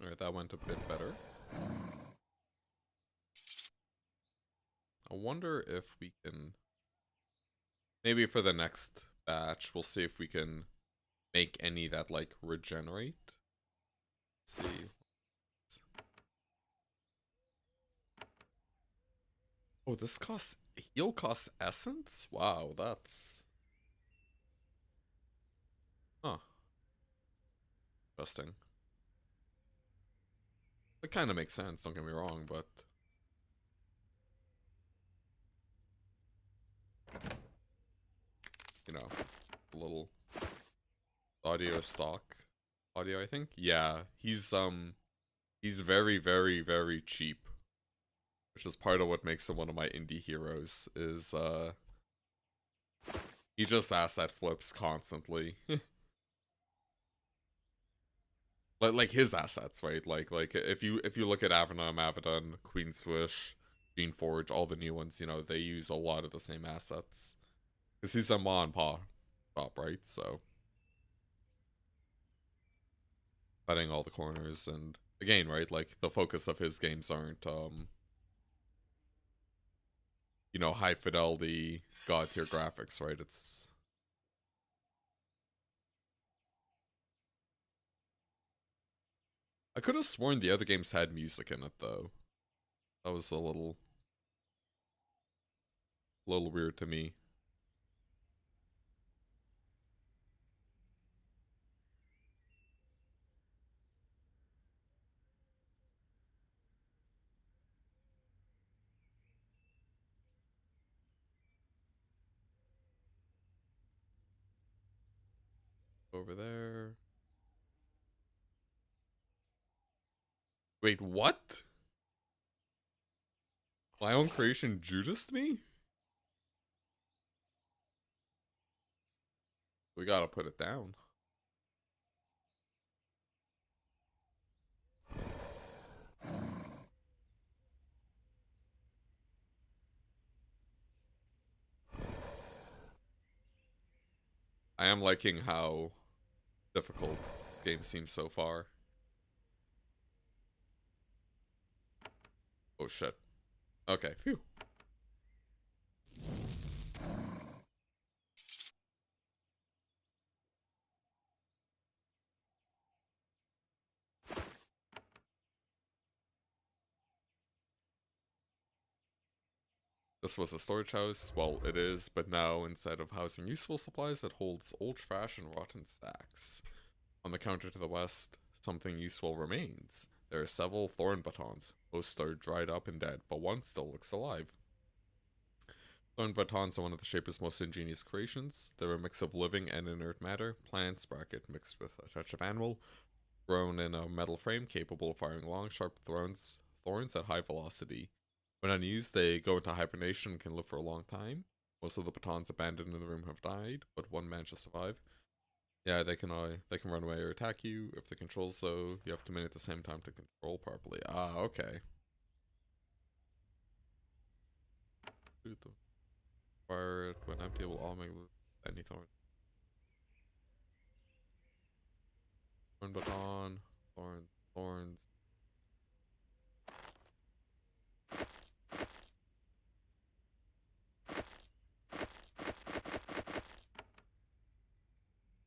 Alright, that went a bit better. I wonder if we can... maybe for the next batch, we'll see if we can make any that, like, regenerate. Let's see. Oh, this costs... heal costs essence? Wow, that's... huh. Interesting. It kind of makes sense, don't get me wrong, but... You know, a little... Audio stock. Audio, I think? Yeah, he's very, very, very cheap. Which is part of what makes him one of my indie heroes, is, he just asset flips constantly. like his assets, right? Like if you look at Avedon, Queen Swish, Geneforge, all the new ones, you know, they use a lot of the same assets. Because he's a ma and pa shop, right? So cutting all the corners, and again, right, like the focus of his games aren't you know, high fidelity god tier graphics, right? It's I could have sworn the other games had music in it though. That was a little weird to me. Over there. Wait, what? My own creation Judas me? We gotta put it down. I am liking how difficult the game seems so far. Oh shit. Okay, phew. This was a storage house. Well, it is, but now instead of housing useful supplies, it holds old trash and rotten stacks. On the counter to the west, something useful remains. There are several thorn batons. Most are dried up and dead, but one still looks alive. Thorn batons are one of the Shaper's most ingenious creations. They're a mix of living and inert matter, plants, bracket, mixed with a touch of animal, grown in a metal frame capable of firing long, sharp thorns at high velocity. When unused, they go into hibernation and can live for a long time. Most of the batons abandoned in the room have died, but one managed to survive. Yeah, they can run away or attack you. If the controls though, you have too many at the same time to control properly. Ah, okay. Fire it when empty will all make any thorn. Thorn baton, thorns.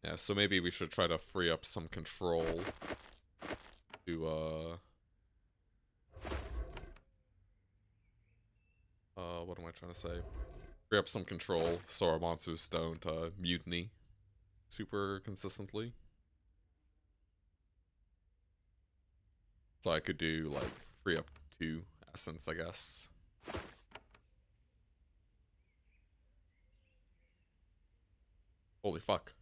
Yeah, so maybe we should try to free up some control to what am I trying to say? Free up some control so our monsters don't mutiny super consistently. So I could do like free up 2 essence, I guess. Holy fuck.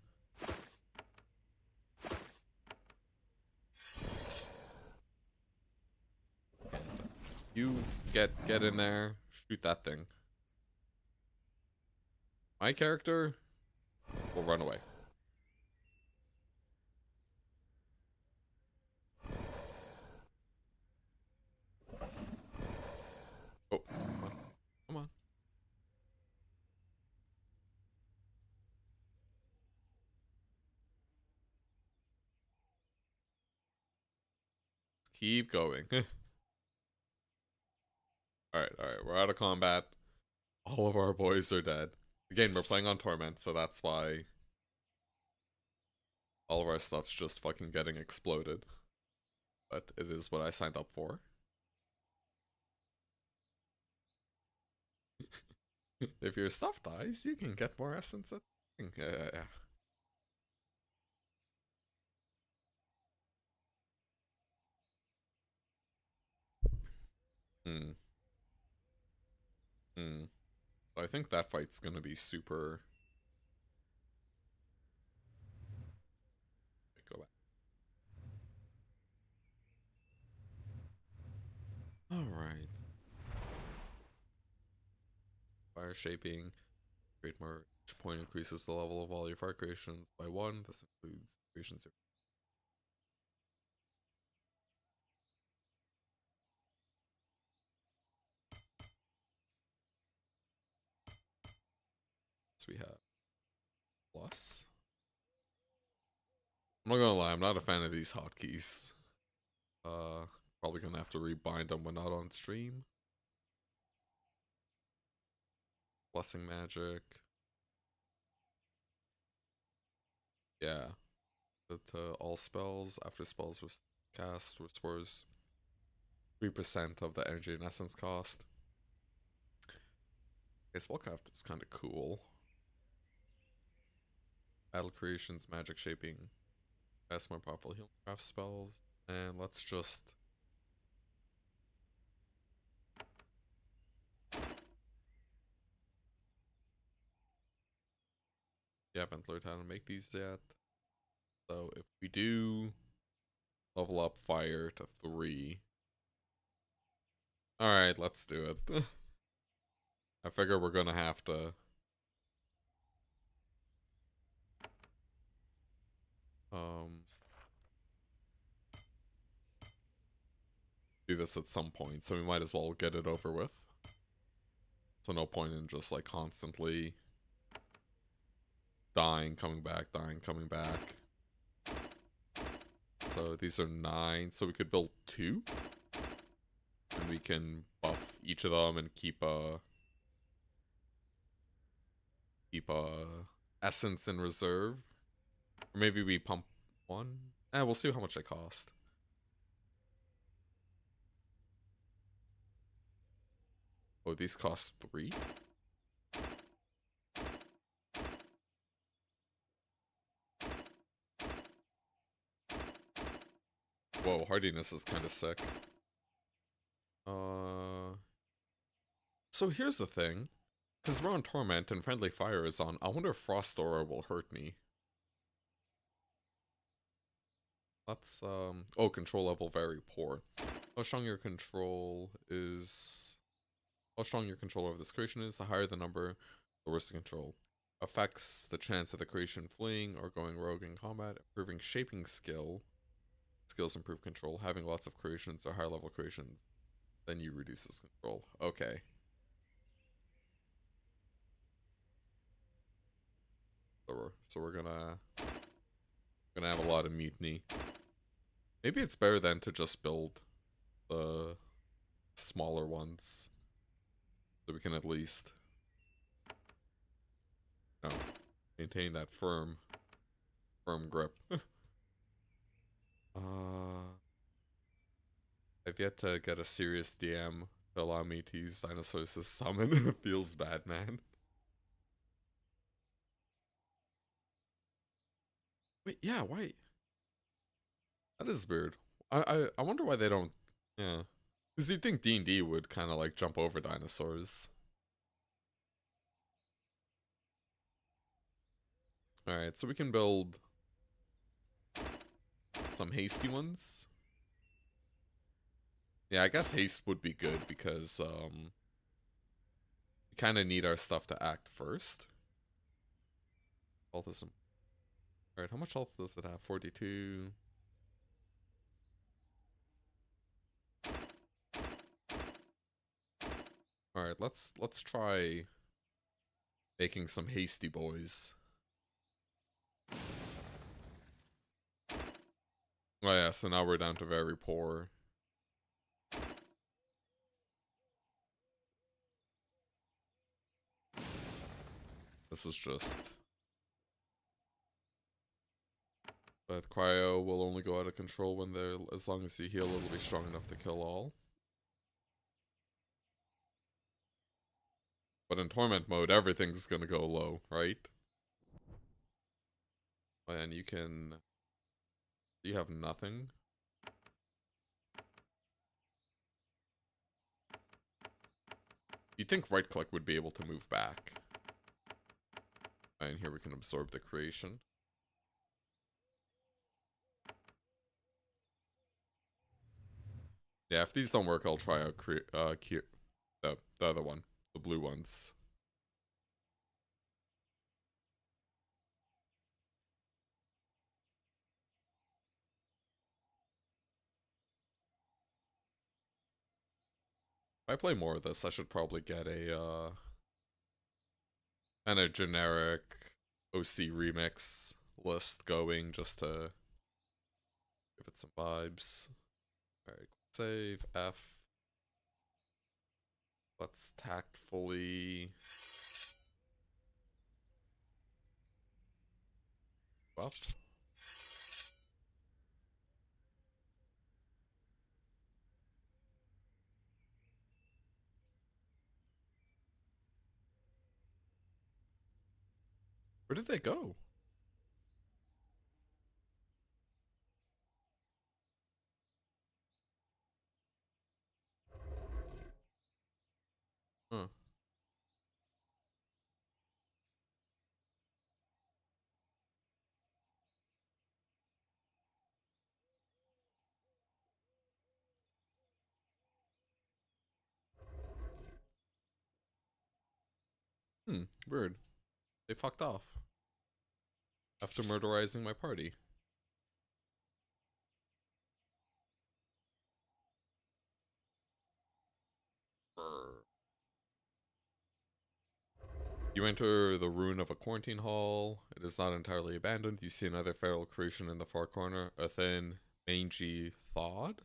And you get in there, shoot that thing. My character will run away. Oh, come on. Come on. Keep going. Alright, we're out of combat. All of our boys are dead. Again, we're playing on Torment, so that's why all of our stuff's just fucking getting exploded. But it is what I signed up for. If your stuff dies, you can get more essence. Yeah. Hmm. Hmm. I think that fight's gonna be super. Go back. Alright. Fire shaping. Create more. Each point increases the level of all your fire creations by 1. This includes creations. So we have plus. I'm not gonna lie, I'm not a fan of these hotkeys. Probably gonna have to rebind them when not on stream. Blessing magic. Yeah. That all spells after spells cast restores 3% of the energy and essence cost. Okay, spellcraft is kind of cool. Battle creations, magic shaping, cast more powerful healing craft spells, and let's just. Yeah, haven't learned how to make these yet. So if we do level up fire to 3. Alright, let's do it. I figure we're gonna have to do this at some point, so we might as well get it over with. So no point in just like constantly dying, coming back, dying, coming back. So these are 9, so we could build 2. And we can buff each of them and keep essence in reserve. Or maybe we pump 1. We'll see how much they cost. Oh, these cost 3? Whoa, hardiness is kind of sick. So here's the thing. Because we're on Torment and Friendly Fire is on, I wonder if Frost Aura will hurt me. Let's, oh, control level very poor. How strong your control is... How strong your control over this creation is, the higher the number, the worse the control. Affects the chance of the creation fleeing or going rogue in combat, improving shaping skill. Skills improve control. Having lots of creations or higher level creations, then you reduces control. Okay. So we're gonna have a lot of mutiny. Maybe it's better then to just build the smaller ones, so we can at least, you know, maintain that firm grip. I've yet to get a serious DM to allow me to use dinosaurs as summon. It feels bad, man. Wait, yeah, why? That is weird. I wonder why they don't. Yeah, because you'd think D&D would kind of like jump over dinosaurs. All right, so we can build some hasty ones. Yeah, I guess haste would be good because we kind of need our stuff to act first. Health is some. All right, how much health does it have? 42. All right, let's try making some hasty boys. Oh yeah, so now we're down to very poor. This is just... But cryo will only go out of control when they're... As long as you heal, it'll be strong enough to kill all. But in torment mode, everything's gonna go low, right? And you can... You have nothing. You'd think right click would be able to move back. And here we can absorb the creation. Yeah, if these don't work, I'll try out the other one, the blue ones. If I play more of this, I should probably get a kind of generic OC remix list going just to give it some vibes. Alright, save F. Let's tactfully up. Where did they go? Huh. Weird. They fucked off. After murderizing my party. Brr. You enter the ruin of a quarantine hall. It is not entirely abandoned. You see another feral creation in the far corner. A thin, mangy thawed?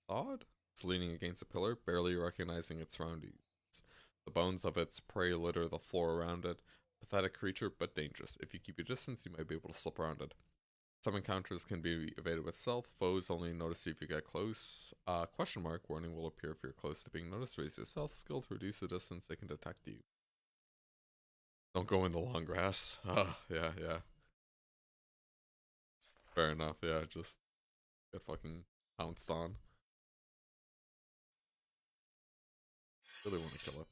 Thawed? It's leaning against a pillar, barely recognizing its surroundings. The bones of its prey litter the floor around it. Pathetic creature, but dangerous. If you keep your distance, you might be able to slip around it. Some encounters can be evaded with stealth. Foes only notice you if you get close. Question mark. Warning will appear if you're close to being noticed. Raise your stealth skill to reduce the distance they can detect you. Don't go in the long grass. Yeah. Fair enough, yeah, just get fucking pounced on. Really want to kill it.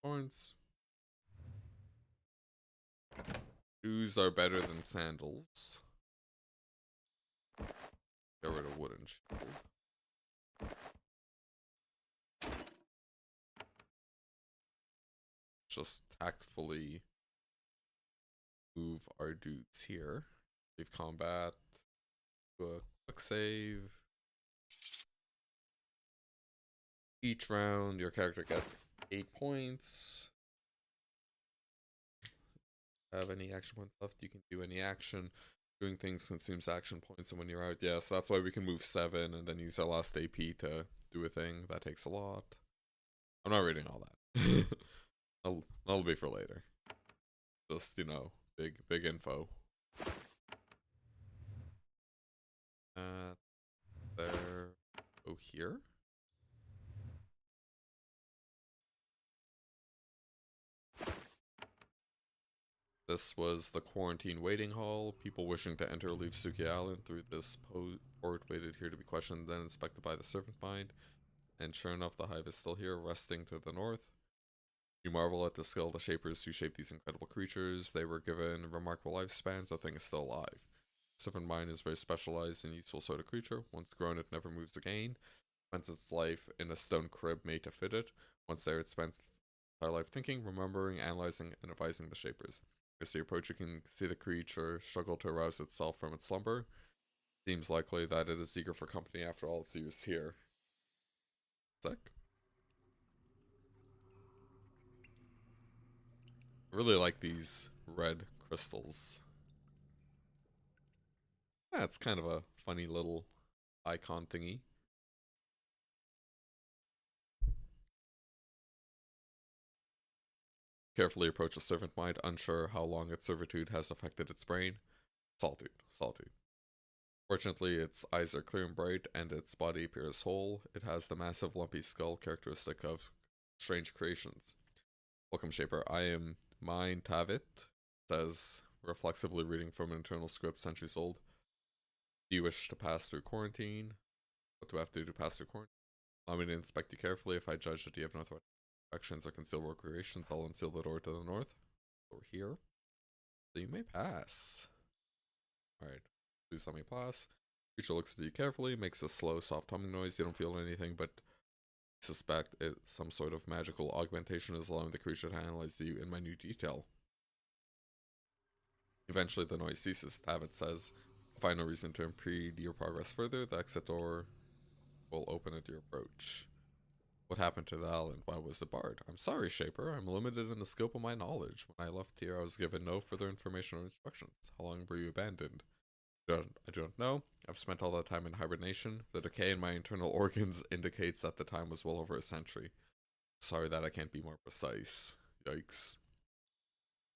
Horns. Shoes are better than sandals. Get rid of wooden shield. Just tactfully move our dudes here. Save combat. Do a quick save. Each round, your character gets 8 points. Have any action points left? You can do any action. Doing things consumes action points, and when you're out, yeah, so that's why we can move 7 and then use our last AP to do a thing. That takes a lot. I'm not reading all that. That'll be for later. Just, you know, big info. There. Oh, here? This was the quarantine waiting hall. People wishing to enter or leave Suki Island through this port waited here to be questioned, then inspected by the servant mind. And sure enough, the hive is still here, resting to the north. You marvel at the skill of the shapers who shaped these incredible creatures. They were given remarkable lifespans. The thing is still alive. Servant mind is a very specialized and useful sort of creature. Once grown, it never moves again. Spends its life in a stone crib made to fit it. Once there, it spends its entire life thinking, remembering, analyzing, and advising the shapers. As you approach, you can see the creature struggle to arouse itself from its slumber. Seems likely that it is eager for company after all its years here. Sick. I really like these red crystals. Yeah, it's kind of a funny little icon thingy. Carefully approach a servant mind, unsure how long its servitude has affected its brain. Salty. Fortunately, its eyes are clear and bright, and its body appears whole. It has the massive lumpy skull characteristic of strange creations. Welcome, Shaper. I am Mine Tavit, says, reflexively reading from an internal script centuries old. Do you wish to pass through quarantine? What do I have to do to pass through quarantine? Allow me to inspect you carefully. If I judge that you have no threat actions or concealed recreations, I'll unseal the door to the north. Over here. So you may pass. Alright. Please let me pass. Creature looks at you carefully, makes a slow, soft humming noise. You don't feel anything, but suspect it's some sort of magical augmentation is allowing the creature to analyze you in minute detail. Eventually the noise ceases. Tavit says, I find no reason to impede your progress further. The exit door will open at your approach. What happened to the island? Why was it barred? I'm sorry, Shaper. I'm limited in the scope of my knowledge. When I left here, I was given no further information or instructions. How long were you abandoned? I don't know. I've spent all that time in hibernation. The decay in my internal organs indicates that the time was well over a century. Sorry that I can't be more precise. Yikes.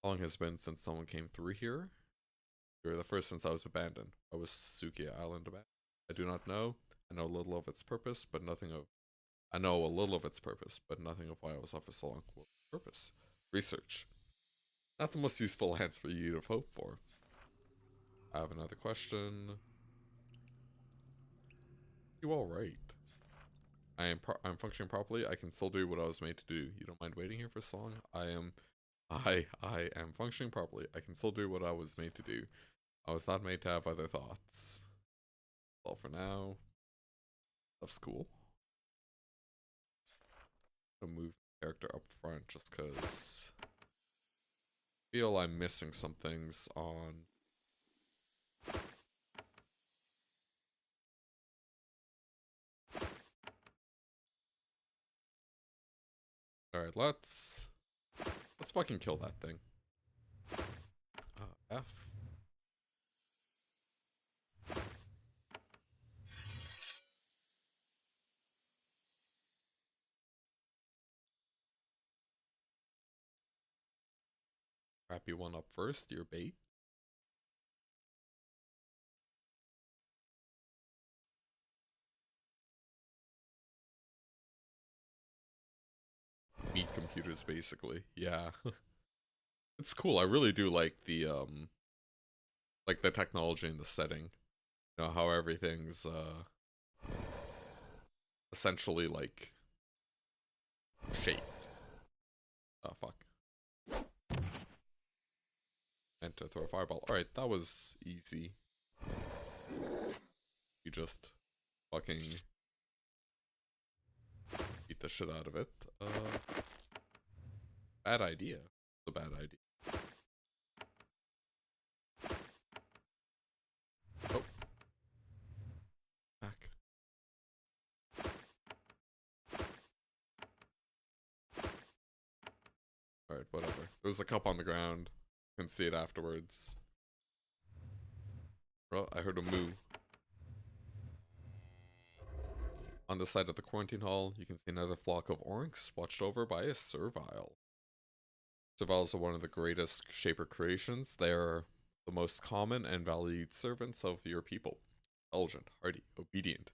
How long has it been since someone came through here? You were the first since I was abandoned. I was Sukia Island abandoned. I do not know. I know a little of its purpose, but nothing of why I was off for so long. What purpose? Research. Not the most useful answer you'd have hoped for. I have another question. You all right? I'm functioning properly. I can still do what I was made to do. You don't mind waiting here for so long? I am functioning properly. I can still do what I was made to do. I was not made to have other thoughts. That's all for now. Stuff's cool. I'm gonna move the character up front just cause I feel I'm missing some things on Alright, let's fucking kill that thing. F. Crappy one up first, your bait. Meat computers, basically. Yeah. It's cool. I really do like the technology and the setting. You know, how everything's, essentially, like, shaped. Oh, fuck. And to throw a fireball. Alright, that was easy. You just fucking beat the shit out of it. Bad idea. It's a bad idea. Oh. Back. Alright, whatever. There's a cup on the ground. You can see it afterwards. Oh, I heard a moo. On the side of the quarantine hall, you can see another flock of oryx watched over by a servile. Serviles are one of the greatest Shaper creations. They are the most common and valued servants of your people. Intelligent, hardy, obedient,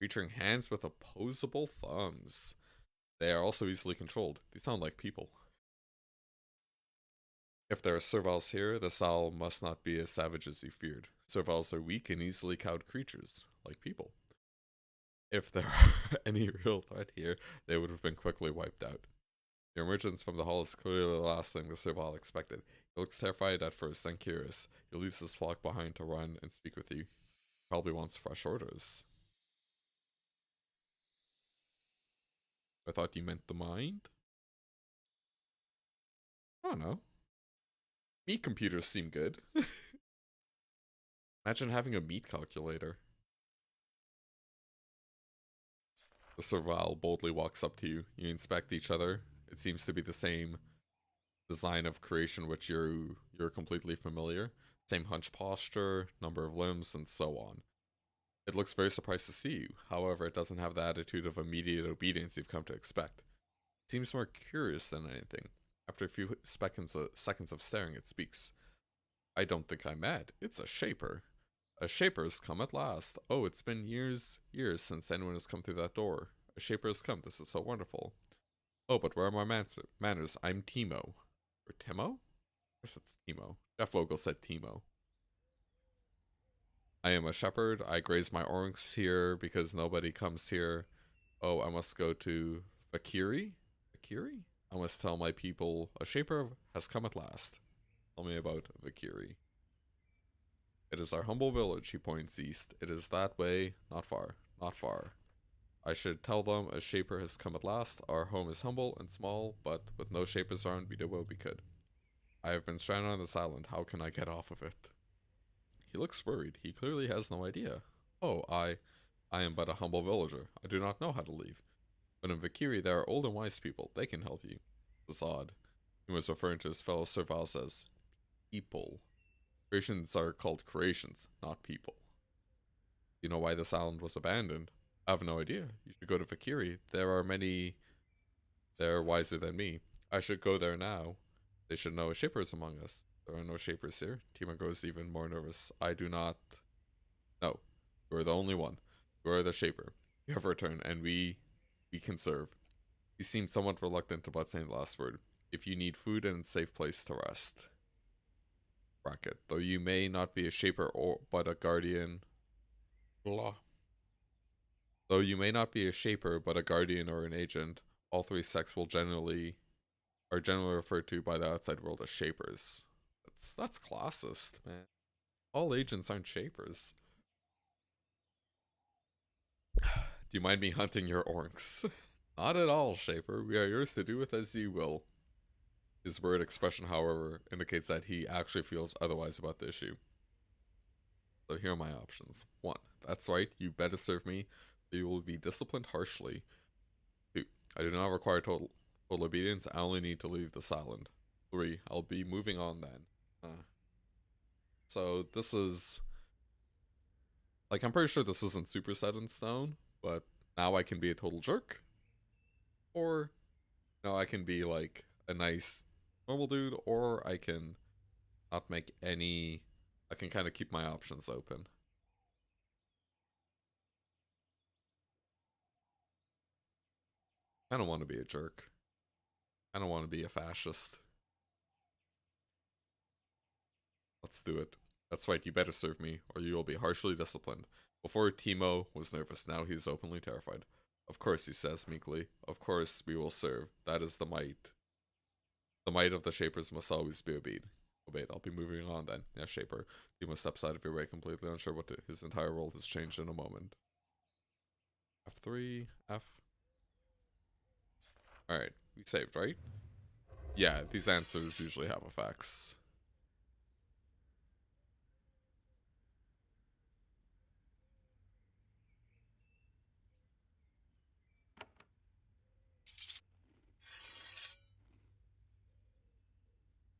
featuring hands with opposable thumbs. They are also easily controlled. They sound like people. If there are serviles here, the Sal must not be as savage as you feared. Serviles are weak and easily cowed creatures, like people. If there are any real threat here, they would have been quickly wiped out. Your emergence from the hall is clearly the last thing the servile expected. He looks terrified at first, then curious. He leaves his flock behind to run and speak with you. Probably wants fresh orders. I thought you meant the mind? I don't know. Meat computers seem good. Imagine having a meat calculator. The servile boldly walks up to you. You inspect each other. It seems to be the same design of creation which you're completely familiar. Same hunch posture, number of limbs, and so on. It looks very surprised to see you. However, it doesn't have the attitude of immediate obedience you've come to expect. It seems more curious than anything. After a few seconds of staring, it speaks. I don't think I'm mad. It's a Shaper. A shaper has come at last. Oh, it's been years since anyone has come through that door. A shaper has come. This is so wonderful. Oh, but where are my manners? I'm Timo. Or Timo? I guess it's Timo. Jeff Vogel said Timo. I am a shepherd. I graze my orcs here because nobody comes here. Oh, I must go to Vakiri? Vakiri? I must tell my people a shaper has come at last. Tell me about Vakiri. It is our humble village, he points east. It is that way, not far, not far. I should tell them a shaper has come at last. Our home is humble and small, but with no shapers around, we did what we could. I have been stranded on this island. How can I get off of it? He looks worried. He clearly has no idea. Oh, I am but a humble villager. I do not know how to leave. But in Vakiri, there are old and wise people. They can help you. It's odd. He was referring to his fellow Servals as people. Creations are called creations, not people. You know why this island was abandoned? I have no idea. You should go to Vakiri. There are many there wiser than me. I should go there now. They should know a shaper is among us. There are no shapers here. Tima grows even more nervous. I do not. No. You are the only one. You are the shaper. You have returned, and we can serve. He seemed somewhat reluctant about saying the last word. If you need food and a safe place to rest. Bracket. Though you may not be a shaper but a guardian. Blah. Though you may not be a shaper but a guardian or an agent, all three sects are generally referred to by the outside world as shapers. That's classist, man. All agents aren't shapers. Do you mind me hunting your orcs? Not at all, shaper. We are yours to do with as you will. His word expression, however, indicates that he actually feels otherwise about the issue. So here are my options. 1. That's right, you better serve me, or you will be disciplined harshly. 2. I do not require total obedience, I only need to leave this island. 3. I'll be moving on then. So this is... Like, I'm pretty sure this isn't super set in stone, but now I can be a total jerk. Or, no, I can be like a nice normal dude, or I can not make any... I can kind of keep my options open. I don't want to be a jerk. I don't want to be a fascist. Let's do it. That's right, you better serve me, or you will be harshly disciplined. Before, Timo was nervous, now he is openly terrified. Of course, he says meekly. Of course, we will serve. That is the might. The might of the Shapers must always be obeyed. I'll be moving on then. Yes, Shaper. Timo steps out of your way, completely unsure what his entire world has changed in a moment. F3, F. Alright, we saved, right? Yeah, these answers usually have effects.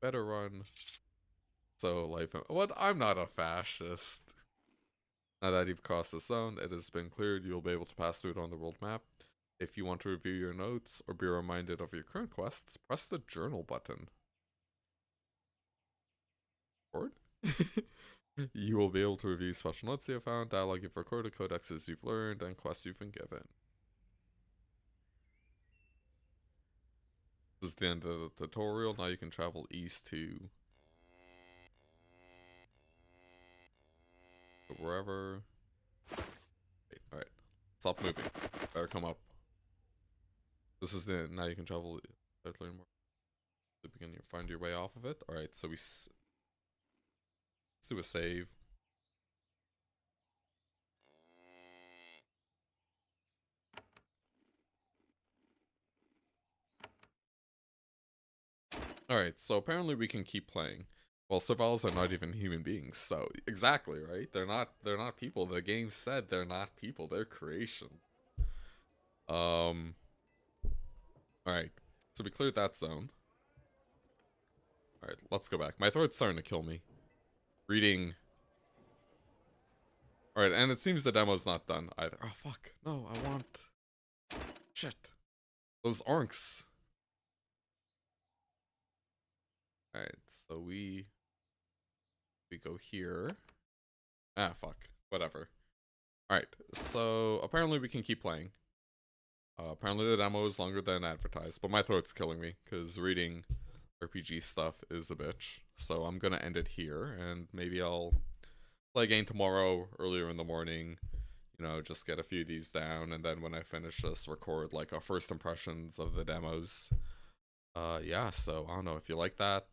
Better run. So, life. What? I'm not a fascist. Now that you've crossed the zone, it has been cleared. You'll be able to pass through it on the world map. If you want to review your notes or be reminded of your current quests, press the journal button. Board? You will be able to review special notes you have found, dialogue you've recorded, codexes you've learned, and quests you've been given. This is the end of the tutorial. Now you can travel east to wherever. Wait, alright. Stop moving. Better come up. This is the now you can travel. Learn more. Begin you find your way off of it. Alright, so let's do a save. Alright, so apparently we can keep playing. Well, Servals are not even human beings, so exactly, right? They're not people. The game said they're not people, they're creation. Alright. So we cleared that zone. Alright, let's go back. My throat's starting to kill me. Reading. Alright, and it seems the demo's not done either. Oh fuck. No, I want shit. Those orcs. Alright, so we go here. Ah, fuck. Whatever. Alright, so apparently we can keep playing. Apparently the demo is longer than advertised, but my throat's killing me, because reading RPG stuff is a bitch. So I'm gonna end it here, and maybe I'll play again tomorrow, earlier in the morning, you know, just get a few of these down, and then when I finish this, record, like, a first impressions of the demos. Yeah, so, I don't know, if you like that,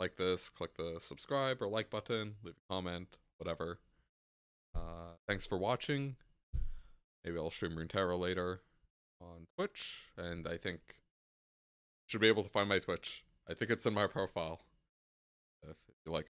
like this, click the subscribe or like button, leave a comment, whatever. Thanks for watching. Maybe I'll stream Runeterra later on Twitch, and I think should be able to find my Twitch. I think it's in my profile if you like.